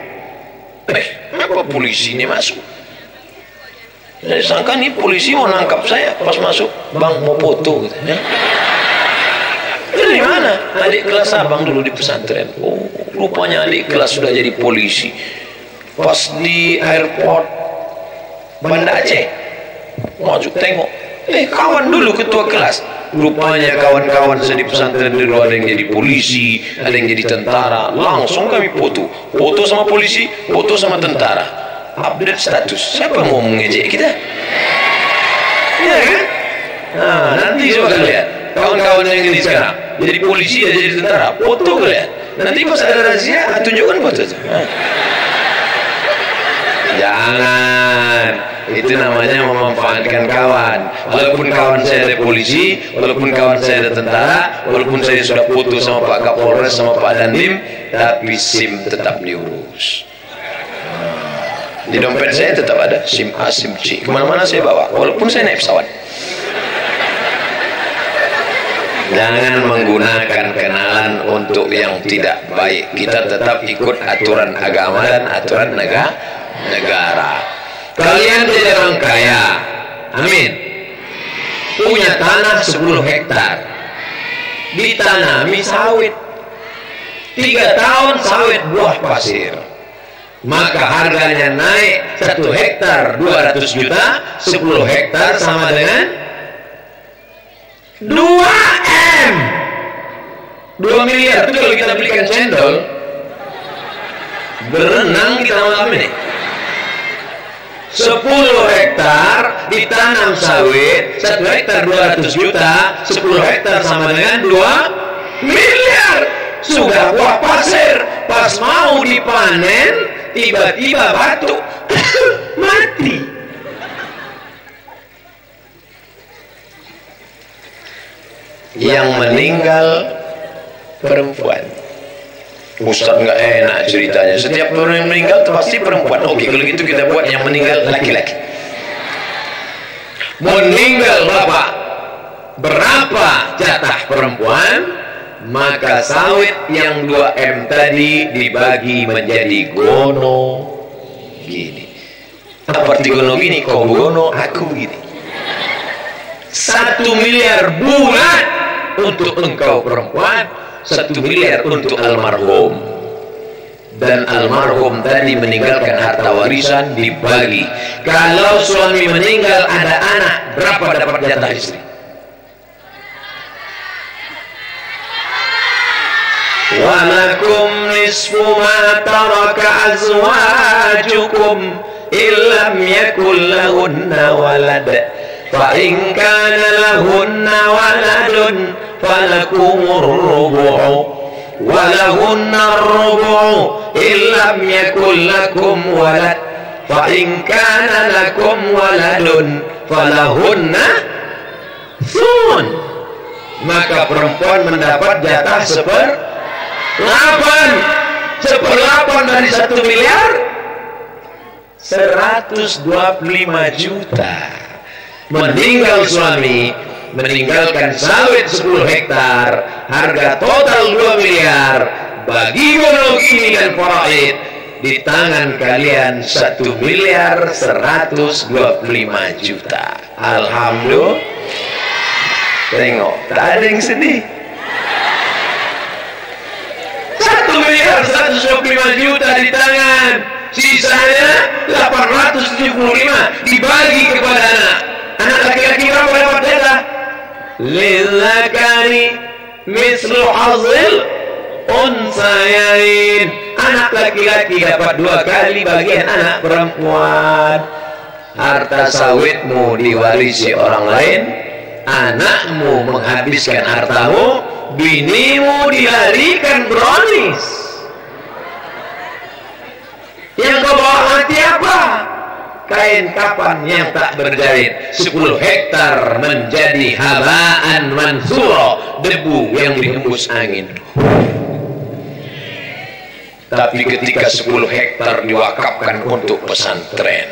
Apa polisi ini masuk? Saya sangka nih polisi mau nangkap saya pas masuk. Bang, mau foto gitu. Ya. Dari mana? Adik kelas abang dulu di pesantren. Oh, rupanya adik kelas sudah jadi polisi. Pas di airport Banda Aceh, maju tengok. Kawan dulu ketua kelas. Rupanya kawan-kawan saya di pesantren dulu ada yang jadi polisi, ada yang jadi tentara. Langsung kami foto. Foto sama polisi, foto sama tentara. Update status. Siapa mau mengejek kita? Ya kan? Nah, nanti coba lihat kawan-kawan yang ini sekarang jadi polisi dan jadi tentara, foto kalian. Nanti pas ada razia, tunjukkan foto itu. Jangan. Itu namanya memanfaatkan kawan. Walaupun kawan saya ada polisi, walaupun kawan saya ada tentara, walaupun saya sudah foto sama Pak Kapolres sama Pak Dandim, tapi SIM tetap diurus. Di dompet saya tetap ada SIM A, SIM C. Kemana-mana saya bawa, walaupun saya naik pesawat. Jangan menggunakan kenalan untuk yang tidak baik. Kita tetap ikut aturan agama dan aturan negara. Kalian jadi orang kaya, amin, punya tanah 10 hektar, ditanami sawit, 3 tahun sawit buah pasir, maka harganya naik 1 hektar 200 juta, 10 hektar sama dengan 2 M, 2 miliar. Itu kalau kita belikan cendol berenang kita malam ini. 10 hektar ditanam sawit, 1 hektar 200 juta, 10 hektar sama dengan 2 miliar. Sudah buah pasir, pas mau dipanen tiba-tiba batuk mati. Yang meninggal perempuan. Ustaz nggak enak ceritanya. Setiap orang yang meninggal itu pasti perempuan. Oke, kalau gitu kita buat yang meninggal laki-laki. Meninggal bapak, berapa jatah perempuan? Maka sawit yang 2 M tadi dibagi menjadi gono gini. Apa arti gono gini? Kau gono, aku gini. 1 miliar bulan untuk engkau perempuan, 1 miliar untuk almarhum. Dan almarhum tadi meninggalkan harta warisan dibagi. Kalau suami meninggal ada anak, berapa dapat jatah istri? Walakum nisfu ma taraka azwajukum illam yakul lahunna walad. Fa in kana lahunna waladun falakumur rubu'u walahunna ar-rubu'u illam yakul lakum walad fa in kana lakum waladun falahunna thulun. Maka perempuan mendapat jatah 1/8 dari 1 miliar 125 juta. Meninggal suami, meninggalkan sawit 10 hektar, harga total 2 miliar, bagi gono gini dan faraid, di tangan kalian 1 miliar 125 juta. Alhamdulillah. Tengok, tak ada yang sedih. 1 miliar 125 juta di tangan, sisanya 875 dibagi kepada anak. Anak laki-laki berapa dapat jatah? Lidzakari mislu hazil unsayain. Anak laki-laki dapat 2 kali bagian anak perempuan. Harta sawitmu diwarisi orang lain, anakmu menghabiskan hartamu, binimu dilarikan brownies. Yang kau bawa hati apa? Kain kapan yang tak berjahit. 10 hektar menjadi habaan mansura, debu yang dihembus angin. Tapi ketika 10 hektar diwakafkan untuk pesantren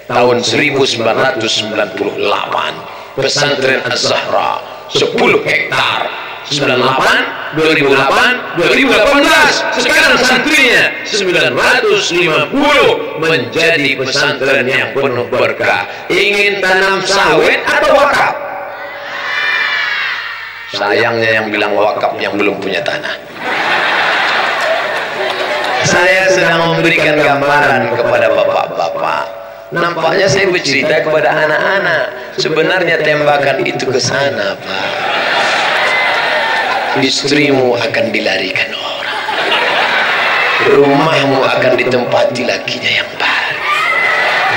tahun 1998, pesantren Az-Zahra 10 hektar, 98, 2008, 2018, sekarang 1 santrinya 950 menjadi pesantren yang penuh berkah. Ingin tanam sawit atau wakaf? Sayangnya yang bilang wakaf yang belum punya tanah. Saya sedang memberikan gambaran kepada bapak-bapak. Nampaknya saya bercerita kepada anak-anak. Sebenarnya tembakan itu ke sana, Pak. Istrimu akan dilarikan orang. Rumahmu akan ditempati lakinya yang baru.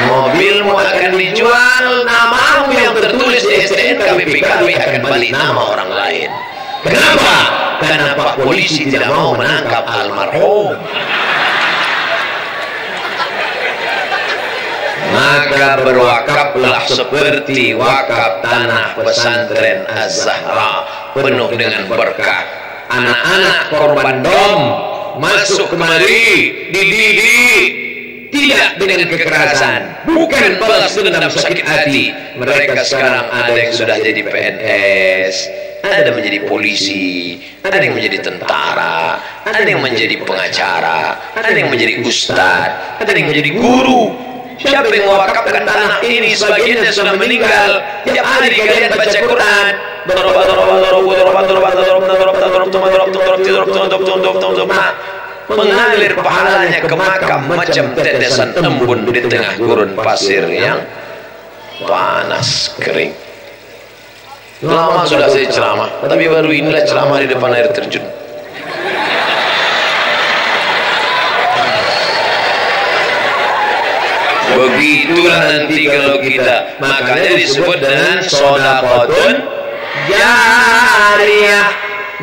Mobilmu akan dijual, namamu yang tertulis di STNK BPKB akan balik nama orang lain. Kenapa? Karena Pak Polisi tidak mau menangkap almarhum. Maka berwakaflah seperti wakaf tanah pesantren Az-Zahra, penuh dengan berkah. Anak-anak korban bom masuk kemari, dididik, tidak dengan kekerasan, bukan balas dendam sakit hati. Mereka sekarang ada yang sudah jadi PNS, ada yang menjadi polisi, ada yang menjadi tentara, ada yang menjadi pengacara, ada yang menjadi ustadz, ada yang menjadi guru. Siapa yang mewakafkan tanah ini? Sebagiannya sudah meninggal. Tiap hari kalian baca Quran, mengalir pahalanya ke makam macam tetesan embun di tengah gurun pasir yang panas kering. Lama sudah saya ceramah, tapi baru inilah ceramah di depan air terjun. Begitulah nanti kalau kita, makanya disebut dengan sodaqatun jariyah.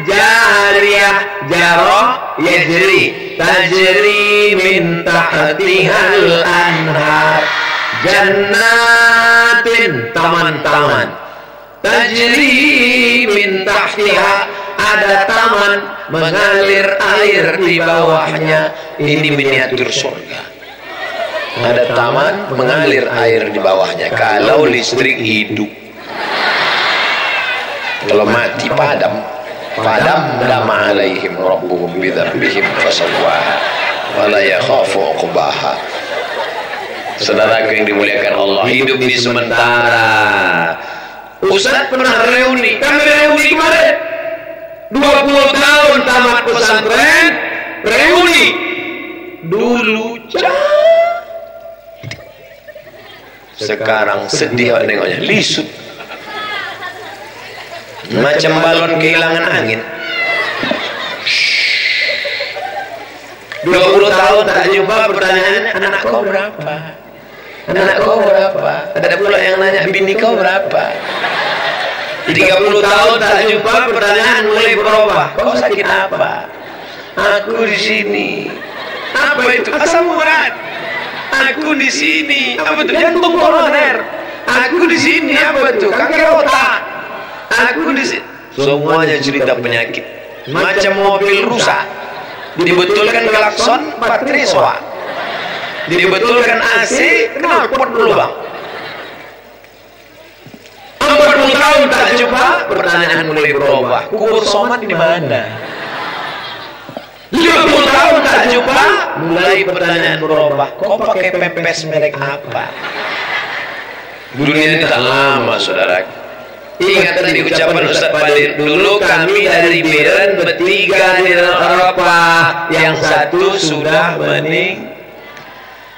Jariyah, jaroh, yajri, tajri min tahtihal anhar. Jannatin, taman-taman. Tajri min tahtiha, ada taman mengalir air di bawahnya. Ini miniatur surga. Ada taman mengalir air di bawahnya. Kalau listrik hidup, kalau mati padam, dama alaihim rabbuhum bidzambihim fasawwaha wala yakhafu uqbaha. Saudaraku yang dimuliakan Allah, hidup di sementara. Ustaz pernah reuni, kami reuni kemarin 20 tahun tamat pesantren, reuni dulu sekarang sedih nengoknya, lisut macam balon kehilangan angin. 20 tahun tak jumpa, pertanyaannya anak kau berapa? Anak kau berapa? Ada pula yang nanya bini kau berapa? 30 tahun tak jumpa, pertanyaan mulai berubah. Kau sakit apa? Aku di sini. Apa itu? Asam urat. Aku di sini. Apa itu? Jantung koroner. Aku di sini. Apa itu? Kanker otak. Aku di sini. Semuanya cerita penyakit. Macam mobil rusak, dibetulkan klakson, baterai soak. Dibetulkan AC, knalpot lubang. 40 tahun tak jumpa, pertanyaan mulai berubah. Kubur somat di mana? 50 tahun tak jumpa, mulai pertanyaan berubah. Kau pakai pempes merek apa? Dunia ini tak lama, saudara. Ingat tadi ucapan Ustaz Fadil, dulu kami dari Biren bertiga di Eropa, yang satu sudah mening.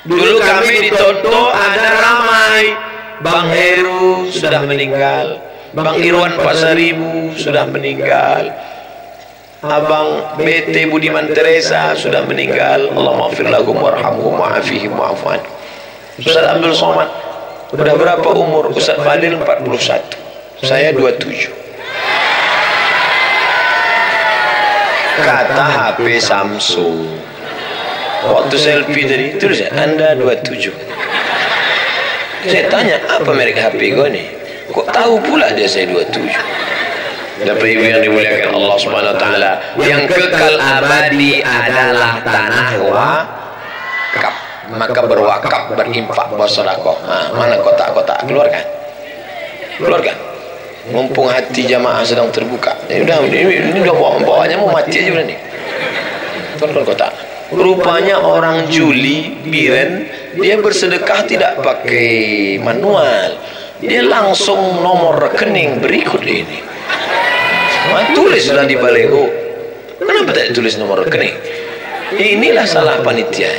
Dulu kami di Tonto ada ramai. Bang Heru sudah meninggal, Bang Irwan Pasaribu sudah meninggal, Abang BT Budiman Teresa sudah meninggal. Allah maafir lahum warhamhum wa'afihim wa'afan. Ustaz Abdul Somad udah berapa umur? Ustaz Fadil 41, saya 27. Kata HP Samsung waktu selfie tadi terus Anda 27. Saya tanya, apa merek HP kau nih? Kok tahu pula dia saya 27? Dapat ibu yang dimuliakan Allah Subhanahu wa taala, yang kekal abadi adalah tanah wakaf. Maka berwakaf, berinfak, bersedekah. Mana kotak-kotak? Keluarkan. Mumpung hati jamaah sedang terbuka. Ini udah bawanya mau mati aja udah nih. Keluarkan kotak. Rupanya orang juli, biren, dia bersedekah tidak pakai manual. Dia langsung nomor rekening berikut ini. Tulislah di baleho. Kenapa tak tulis nomor rekening? Inilah salah panitia.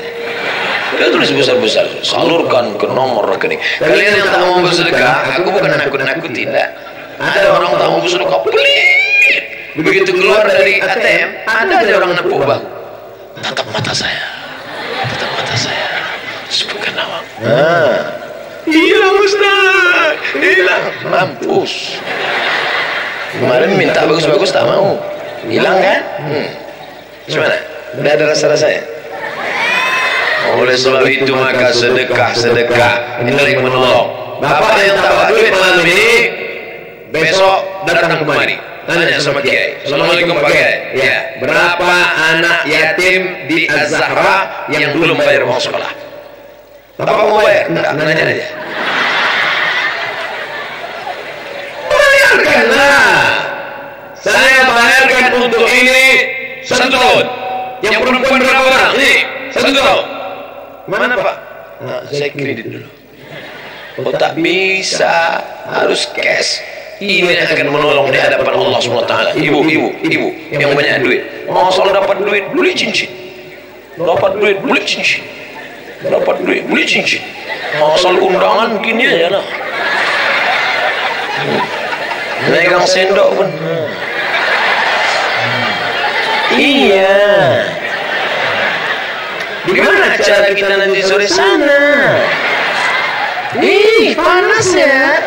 Dia tulis besar-besar, salurkan ke nomor rekening. Kalian yang tak mau bersedekah, aku bukan nakut-nakut, tidak. Ada orang tak mau bersedekah, pelit. Begitu keluar dari ATM, ada aja orang nepuk bahu. Tatap mata saya, tatap mata saya, sebutkan nama. Hilang Ustaz, hilang, mampus. Kemarin minta bagus-bagus tak mau, hilang kan? Gimana? Udah ada rasa-rasanya? Oleh sebab itu maka sedekah inilah yang menolong. Bapak yang tak bawa duit malam ini, besok datang kemari, tanya sama Kiai. Assalamualaikum Pak Kiai. Ya, berapa anak yatim di Az-Zahra yang belum bayar uang sekolah? Bapak mau bayar? Enggak, nanya aja. Bayarkanlah. Saya bayarkan untuk ini 1 tahun. Yang perempuan berapa orang? Ini 1 tahun. Mana Pak? Nah, saya kredit dulu. Oh tak bisa, harus cash. Ini akan menolong di hadapan Allah SWT. Ibu yang banyak duit. Asal dapat duit, beli cincin. Dapat duit, beli cincin. Dapat duit, beli cincin. Asal undangan gini aja lah. Megang sendok pun. Iya. Bagaimana cara kita nanti sore sana? Ih, panas ya.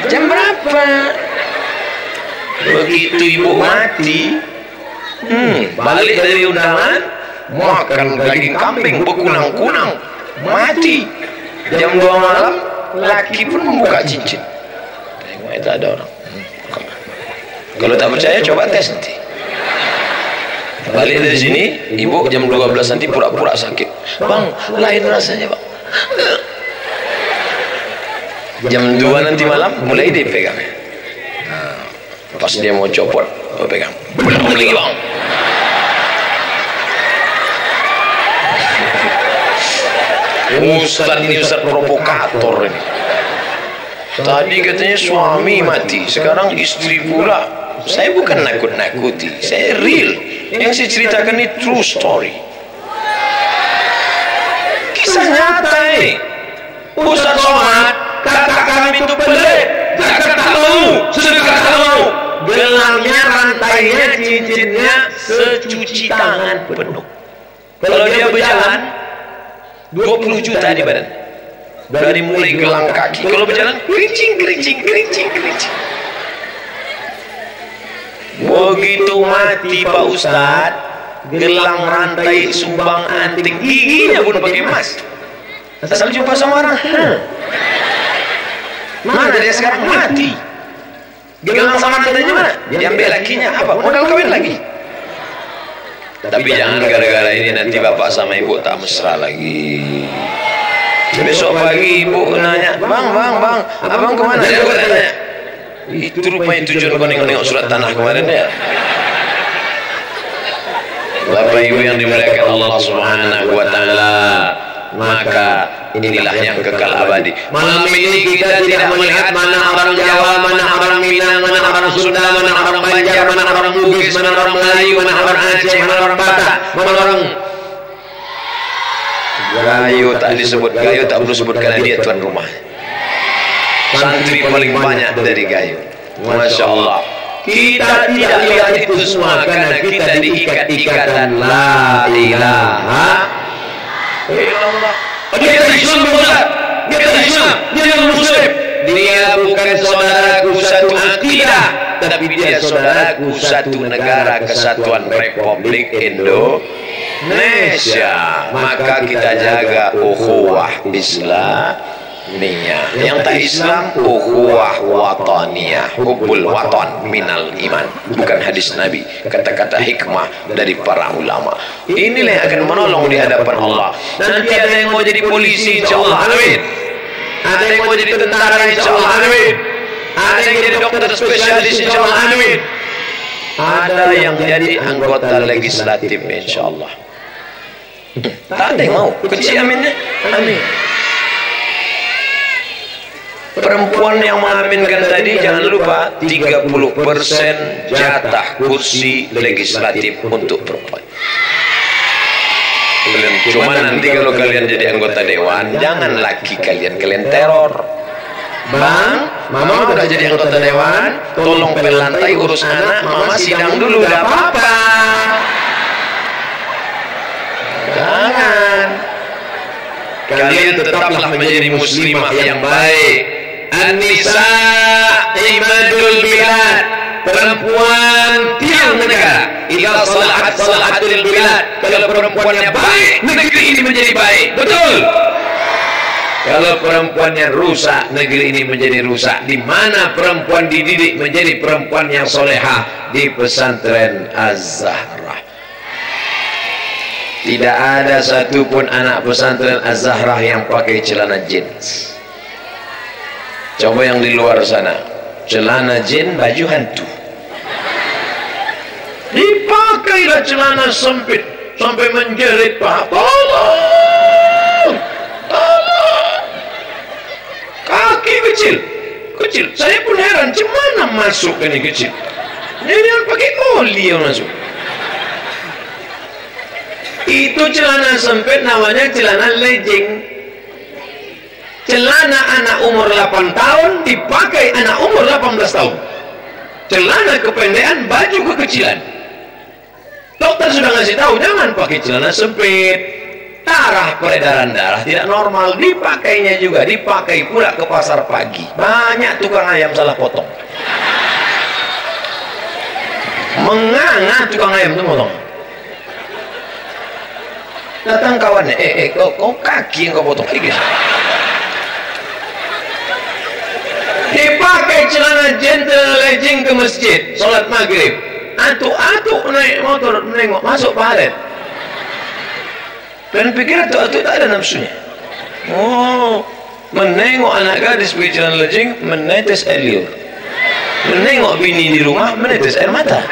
Jam berapa? Begitu ibu mati, balik dari undangan, makan daging kambing berkunang-kunang, mati. Jam 2 malam, laki pun membuka cincin. Tengok itu ada orang. Kalau tak percaya, coba tes nanti. Balik dari sini, ibu jam 12 nanti pura-pura sakit. Bang, lain rasanya bang. Jam 2 nanti malam mulai dia pegang. Pas dia mau copot, pegang. Belum lagi bang. Ustaz ini Ustaz provokator ini. Tadi katanya suami mati, sekarang istri pula. Saya bukan nakut-nakuti, saya real. Yang saya ceritakan ini true story. Kisah nyata ini. Ustaz Somad, kakak kami itu pelit, zakat tak mau, sedekah tak mau. Gelangnya, rantainya, cincinnya secuci tangan penuh. Kalau dia berjalan 20 juta di badan. Dari mulai gelang kaki, kalau berjalan kerincing. Begitu mati Pak Ustadz, gelang rantai sumbang anting, giginya pun pakai emas. Asal jumpa sama orang, mana dia sekarang mati? Gelang sama rantainya mana? Diambil lakinya apa? Modal kawin lagi. Tapi jangan gara-gara ini nanti bapak sama ibu tak mesra lagi. Besok pagi ibu nanya, bang, abang kemana? Dia tanya. Itu rupanya tujuan kau nengok surat tanah kemarin ya. Bapak ibu yang dimuliakan Allah Subhanahu wa Ta'ala, maka inilah yang kekal abadi. Malam ini kita tidak melihat mana orang Jawa, mana orang Minang, mana orang Sunda, mana orang Banjar, mana orang Bugis, mana orang Melayu, mana orang Aceh, mana orang Batak, mana orang Gayo. Tak disebut Gayo, tak perlu sebut karena dia tuan rumah. Santri paling banyak dari Gayo. Masya Allah. Kita tidak lihat itu semua karena kita diikat ikatan la ilaha illallah. Dia Islam benar. Dia Islam. Dia Muslim. Dia bukan saudaraku satu akidah, tapi dia saudaraku satu negara kesatuan Republik Indonesia. Maka kita jaga ukhuwah Islamiyah. Yang tak Islam, ukhuwah wataniyah, hubbul watan minal iman. Bukan hadis Nabi, kata-kata hikmah dari para ulama. Inilah yang akan menolong di hadapan Allah. Nanti ada yang mau jadi polisi, insyaallah, amin. Ada yang mau jadi tentara, insyaallah, amin. Ada yang jadi dokter spesialis, insyaallah, amin. ada yang jadi anggota legislatif insyaallah. Tak ada yang mau kecil aminnya. Amin. Perempuan yang mengaminkan tadi jangan lupa 30% jatah kursi legislatif untuk perempuan. Cuma nanti kalau kalian jadi anggota dewan, jangan laki kalian teror. Bang, mama udah jadi anggota dewan, tolong pel lantai, urus anak, mama sidang dulu, gak apa-apa. Jangan. Kalian tetaplah menjadi muslimah yang baik. An-nisa imadul bilad, perempuan tiang negara. Idza salahat salahatul bilad, kalau perempuannya baik, negeri ini menjadi baik. Betul. Kalau perempuannya rusak, negeri ini menjadi rusak. Di mana perempuan dididik menjadi perempuan yang solehah? Di pesantren Az-Zahrah. Tidak ada satupun anak pesantren Az-Zahrah yang pakai celana jeans. Coba yang di luar sana, celana jeans, baju hantu. Dipakailah celana sempit sampai menjerit paha. Tolong, tolong. Kaki kecil. Saya pun heran, gimana masuk ini kecil? Ini yang pakai oli yang masuk. Itu celana sempit namanya celana legging. Celana anak umur 8 tahun dipakai anak umur 18 tahun. Celana kependekan, baju kekecilan. Dokter sudah ngasih tahu jangan pakai celana sempit. Darah, peredaran darah tidak normal. Dipakainya juga, dipakai pula ke pasar pagi. Banyak tukang ayam salah potong. Menganga tukang ayam itu potong. Datang kawannya, kau kaki yang kau potong. Dipakai celana gentle legging ke masjid, sholat maghrib. Atuk-atuk naik motor menengok masuk palet. Dan pikir atuk-atuk tak ada nafsunya. Oh, menengok anak gadis pakai celana legging, menetes air liur. Menengok bini di rumah, menetes air mata.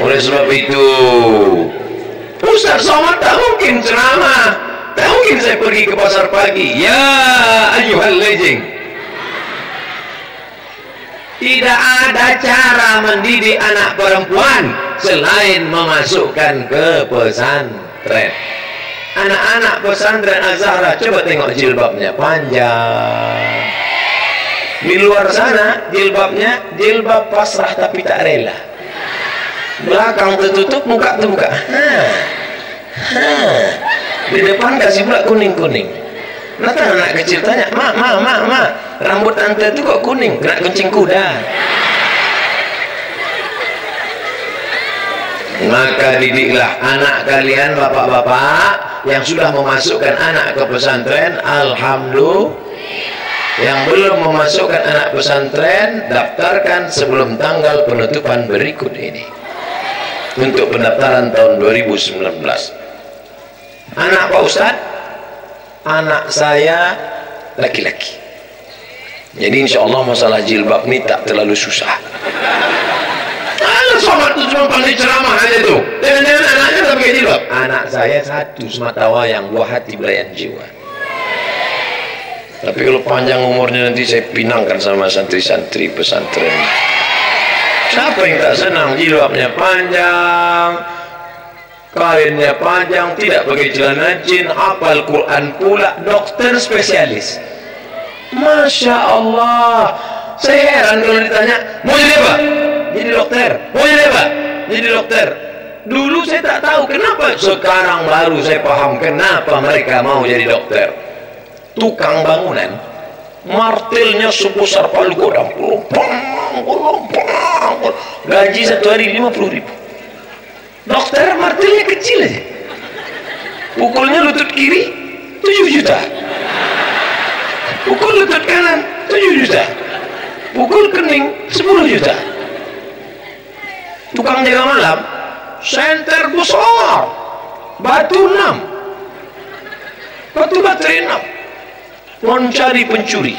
Oleh sebab itu, Ustaz Somad tak mungkin ceramah. Tak mungkin saya pergi ke pasar pagi. Ya ayyuhal legging. Tidak ada cara mendidik anak perempuan selain memasukkan ke pesantren. Anak-anak pesantren Az-Zahrah, coba tengok jilbabnya panjang. Di luar sana jilbabnya jilbab pasrah tapi tak rela. Belakang tertutup, muka terbuka. Di depan kasih pula kuning-kuning. Nanti anak kecil tanya, ma, rambut ante itu kok kuning? Kena kencing kuda. Maka didiklah anak kalian, bapak-bapak yang sudah memasukkan anak ke pesantren. Alhamdulillah. Yang belum memasukkan anak pesantren, daftarkan sebelum tanggal penutupan berikut ini untuk pendaftaran tahun 2019. Anak Pak Ustadz, anak saya laki-laki. Jadi insya Allah masalah jilbab ini tak terlalu susah. Anak sobat itu cuma pandai ceramah aja tuh. Jangan-jangan anaknya tak pakai jilbab. Anak saya satu semata wayang, buah hati belayan jiwa. Tapi kalau panjang umurnya nanti saya pinangkan sama santri-santri pesantren. Siapa yang tak senang jilbabnya panjang, kainnya panjang, tidak pakai celana jeans, hafal Quran pula, dokter spesialis. Masya Allah. Saya heran kalau ditanya, mau jadi apa? Jadi dokter. Mau jadi apa? Jadi dokter. Dulu saya tak tahu kenapa. Sekarang baru saya paham kenapa mereka mau jadi dokter. Tukang bangunan, martilnya sebesar palu godam, gaji satu hari 50.000. Dokter martilnya kecil aja, pukulnya lutut kiri 7 juta, pukul lutut kanan 7 juta, pukul kening 10 juta. Tukang jaga malam, senter besar, batu 6, batu baterai 6, mencari pencuri,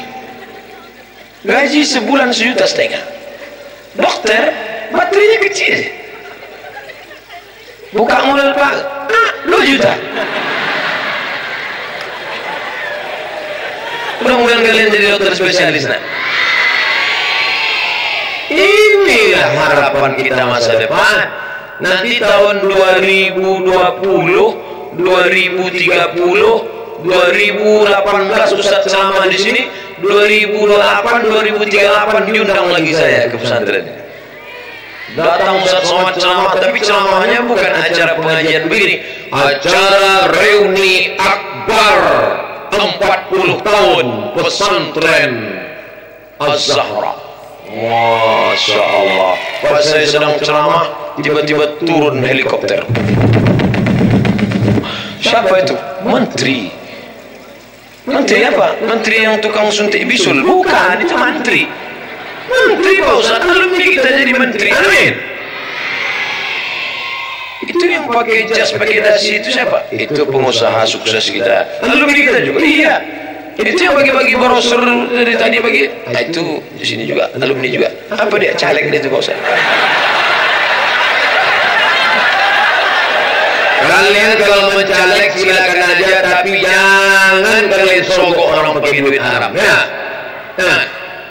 gaji sebulan 1,5 juta. Dokter, baterainya kecil. Buka mulut Pak, 2 juta. Mudah-mudahan kalian jadi dokter spesialis nak. Inilah harapan kita masa depan. Nanti tahun 2020, 2030, 2018 Ustaz ceramah di sini, 2008, 2038 diundang lagi saya ke pesantren. Datang Ustaz Somad ceramah, tapi ceramahnya bukan acara pengajian begini, acara reuni akbar 40 tahun pesantren Az-Zahra. Masya Allah. Pas saya sedang ceramah, tiba-tiba turun helikopter. Siapa itu? Menteri. Menteri apa? Menteri yang tukang suntik bisul? Bukan, itu menteri. Menteri Pak Ustaz, alumni kita jadi menteri. Amin. Itu yang pakai jas, pakai dasi itu siapa? Itu pengusaha sukses kita. Alumni kita juga. Iya. Itu yang bagi-bagi brosur dari tadi bagi. Itu di sini juga alumni juga. Apa dia? Caleg dia itu Pak Ustaz. Kalian kalau mencaleg silakan aja, tapi jangan kalian sogok orang pakai duit haram. Ya. Nah,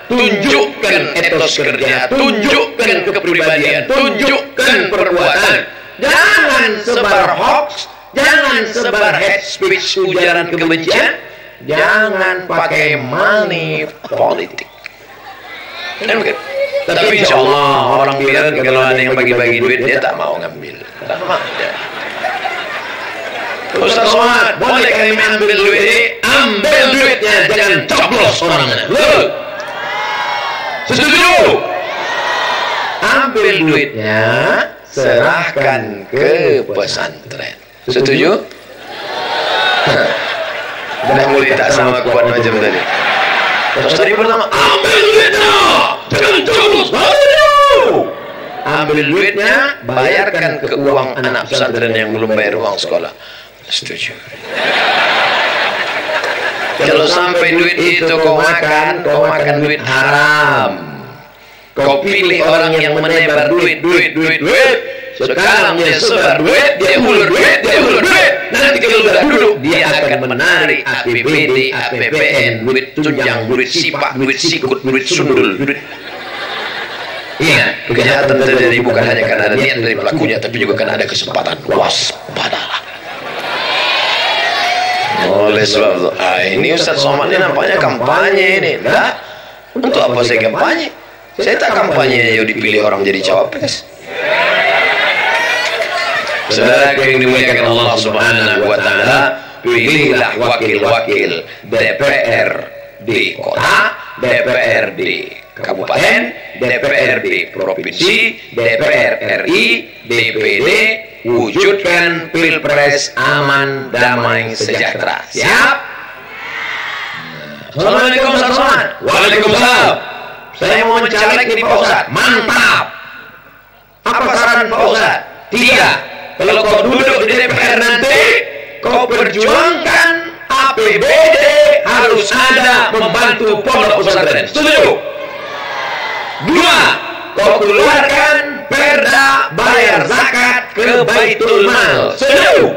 tunjukkan etos kerja, tunjukkan kepribadian, tunjukkan perbuatan. Jangan sebar hoax, jangan sebar hate speech, ujaran kebencian, jangan pakai money politik. Tapi insya Allah orang bilang kalau ada yang bagi-bagi duit dia tak mau ngambil. Tak mau. Ustaz Somad, boleh kami ambil duit ini? Ambil duitnya, jangan coblos orangnya. Setuju? Ambil duitnya, serahkan ke pesantren. Setuju? Dah mulai tak sama kuat macam tadi. Terus tadi pertama, ambil duitnya, jangan coblos. Ambil duitnya, bayarkan ke uang anak pesantren yang belum bayar uang sekolah. Setuju. Kalau sampai duit itu kau makan duit haram. Kau pilih orang yang menebar duit. Sekarang dia sebar duit, dia ulur duit. Nanti kalau sudah duduk, dia akan menarik APBD, APBN, duit tunjang, duit sipak, duit sikut, duit sundul, duit. Iya, kejahatan terjadi bukan hanya karena ada niat dari pelakunya, tapi juga karena ada kesempatan. Waspadalah. Oleh sebab itu, ini Ustaz Somad ini nampaknya kampanye ini. Nah, untuk apa saya kampanye? Saya tak kampanye dipilih orang jadi cawapres. Saudara yang dimuliakan Allah Subhanahu wa taala, pilihlah wakil-wakil DPR di kota, DPR di kabupaten, DPR di provinsi, DPR RI, DPD, wujudkan pilpres aman, damai, sejahtera. Siap? Assalamualaikum Ustaz Somad. Waalaikumsalam. Saya mau mencaleg di Pak Ustaz. Mantap. Apa saran Pak Ustaz? 3. Kalau kau duduk di DPR nanti, kau perjuangkan APBD harus ada membantu pondok pesantren. Setuju? 2. Kau keluarkan perda bayar zakat ke Baitul Mal. Setuju?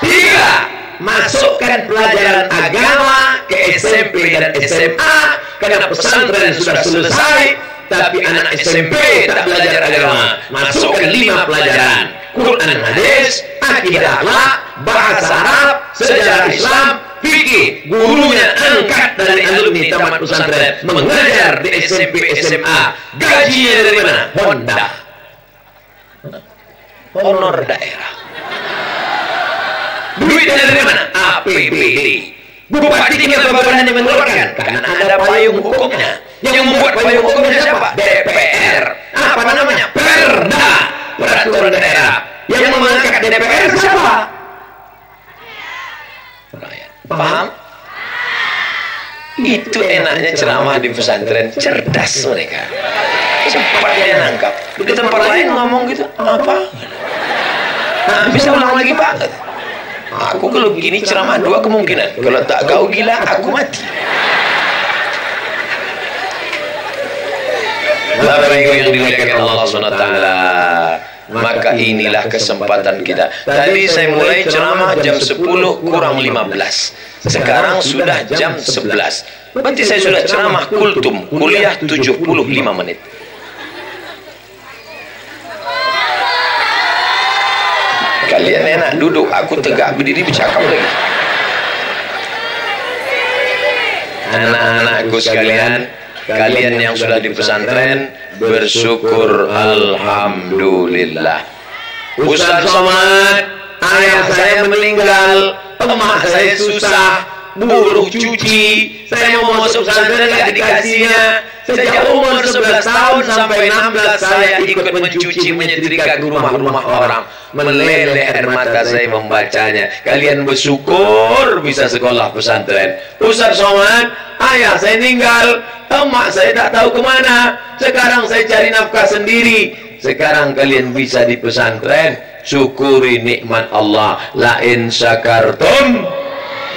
3. Masukkan pelajaran agama ke SMP dan SMA, karena pesantren sudah selesai, tapi anak SMP tak belajar agama. Masukkan 5 pelajaran: Quran, hadis, akidah, akhlak, bahasa Arab, sejarah Islam, fikih. Gurunya angkat dari alumni tamat pesantren, mengajar di SMP SMA. Gajinya dari mana? Honda. Honor daerah. Duitnya dari mana? APBD. Bupati tinggal berani mengeluarkan karena ada payung hukumnya. Yang membuat payung hukumnya siapa? DPR. Apa namanya? Perda, peraturan daerah. Yang mengangkat DPR siapa? Rakyat. Paham? Itu enaknya ceramah di pesantren, cerdas mereka. Cepat dia nangkap. Di tempat lain ngomong gitu, apa? Nah, bisa ulang lagi Pak. Aku kalau begini ceramah 2 kemungkinan. Kalau tak kau gila, aku mati. Bapak Ibu yang dimuliakan Allah SWT, maka inilah kesempatan kita. Tadi saya mulai ceramah jam 10 kurang 15. Sekarang sudah jam 11. Berarti saya sudah ceramah kultum, kuliah 75 menit. Kalian enak duduk, aku tegak berdiri bercakap lagi. Anak-anakku sekalian, kalian yang sudah di pesantren, bersyukur alhamdulillah. Ustaz Somad, ayah saya meninggal, emak saya susah, buruh cuci, saya mau masuk pesantren gak dikasihnya. Sejak umur 11 tahun sampai 16 saya ikut mencuci, menyetrika rumah-rumah orang, meleleh air mata saya membacanya. Kalian bersyukur bisa sekolah pesantren. Ustaz Somad, ayah saya meninggal, emak saya tak tahu kemana, sekarang saya cari nafkah sendiri. Sekarang kalian bisa di pesantren, syukuri nikmat Allah. La in syakartum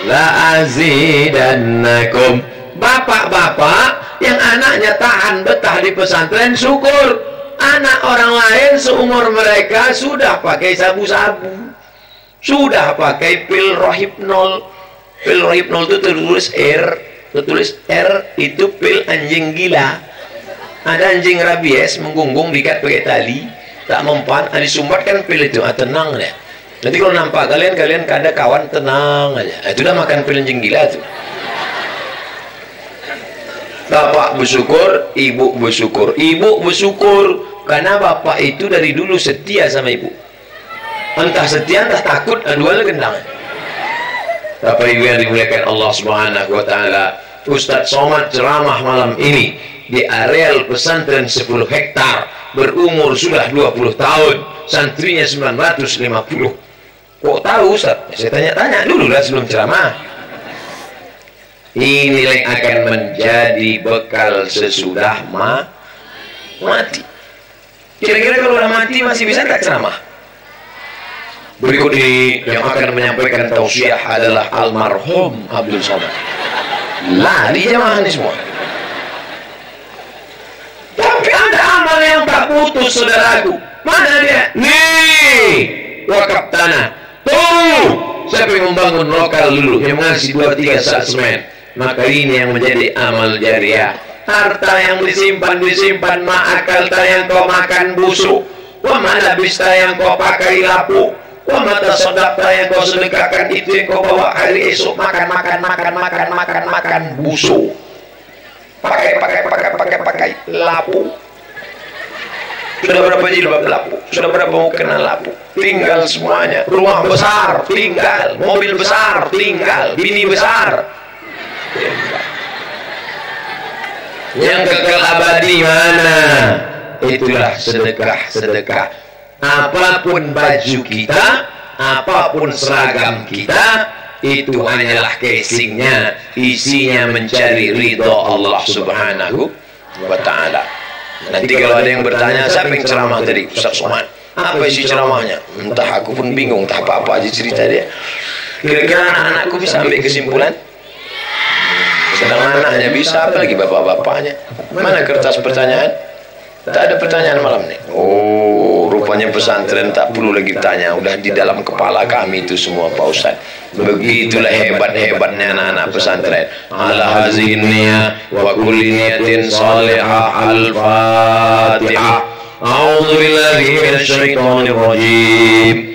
la azidannakum. Bapak-bapak yang anaknya tahan betah di pesantren, syukur. Anak orang lain seumur mereka sudah pakai sabu-sabu, sudah pakai pil rohypnol. Pil rohypnol itu tertulis R, itu pil anjing gila. Ada anjing rabies menggunggung, diikat pakai tali, tak mempan, disumbat kan pil itu. Tenang deh, nanti kalau nampak kalian ada kawan, tenang aja. Itu udah makan pil anjing gila tuh. Bapak bersyukur, ibu bersyukur. Ibu bersyukur karena bapak itu dari dulu setia sama ibu. Entah setia, entah takut, dua gendang. Bapak Ibu yang dimuliakan Allah Subhanahu wa taala, Ustaz Somad ceramah malam ini di areal pesantren 10 hektar, berumur sudah 20 tahun, santrinya 950. Kok tahu Ustaz? Saya tanya-tanya dulu lah sebelum ceramah. Inilah yang akan menjadi bekal sesudah mati. Kira-kira kalau udah mati masih bisa tak ceramah? Berikut ini yang akan menyampaikan tausiah adalah almarhum Abdul Somad. Lari jamaah ini semua. Tapi ada amal yang tak putus, saudaraku. Mana dia? Nih, wakaf tanah. Tuh, siapa yang membangun lokal dulu, yang mengasih 2-3 sak semen. Maka ini yang menjadi amal jariah. Harta yang disimpan, ma'akal yang kau makan busuk, wa malabista yang kau pakai lapu, wa mata sodakta yang kau sedekahkan, itu yang kau bawa hari esok makan busuk. Pakai lapu. Sudah berapa jilbab lapu? Sudah berapa mukena lapu? Tinggal semuanya. Rumah besar, tinggal. Mobil besar, tinggal. Bini besar. Yang kekal abadi mana? Itulah sedekah. Apapun baju kita, apapun seragam kita, itu hanyalah casingnya, isinya mencari ridho Allah Subhanahu wa ta'ala. Nanti kalau ada yang bertanya, siapa yang ceramah tadi? Ustaz Somad. Apa isi ceramahnya? Entah, aku pun bingung, entah apa-apa aja cerita dia. Kira-kira anak-anakku bisa ambil kesimpulan? Sedang anaknya bisa, apalagi bapak-bapaknya. Mana kertas pertanyaan? Tak ada pertanyaan malam ini. Oh, rupanya pesantren tak perlu lagi tanya, udah di dalam kepala kami itu semua Pak Ustaz. Begitulah hebat-hebatnya anak-anak pesantren. Ala hazihin niyah wa kulli niyatin salihah. Al-Fatihah. A'udzu billahi minasyaitonir rajim.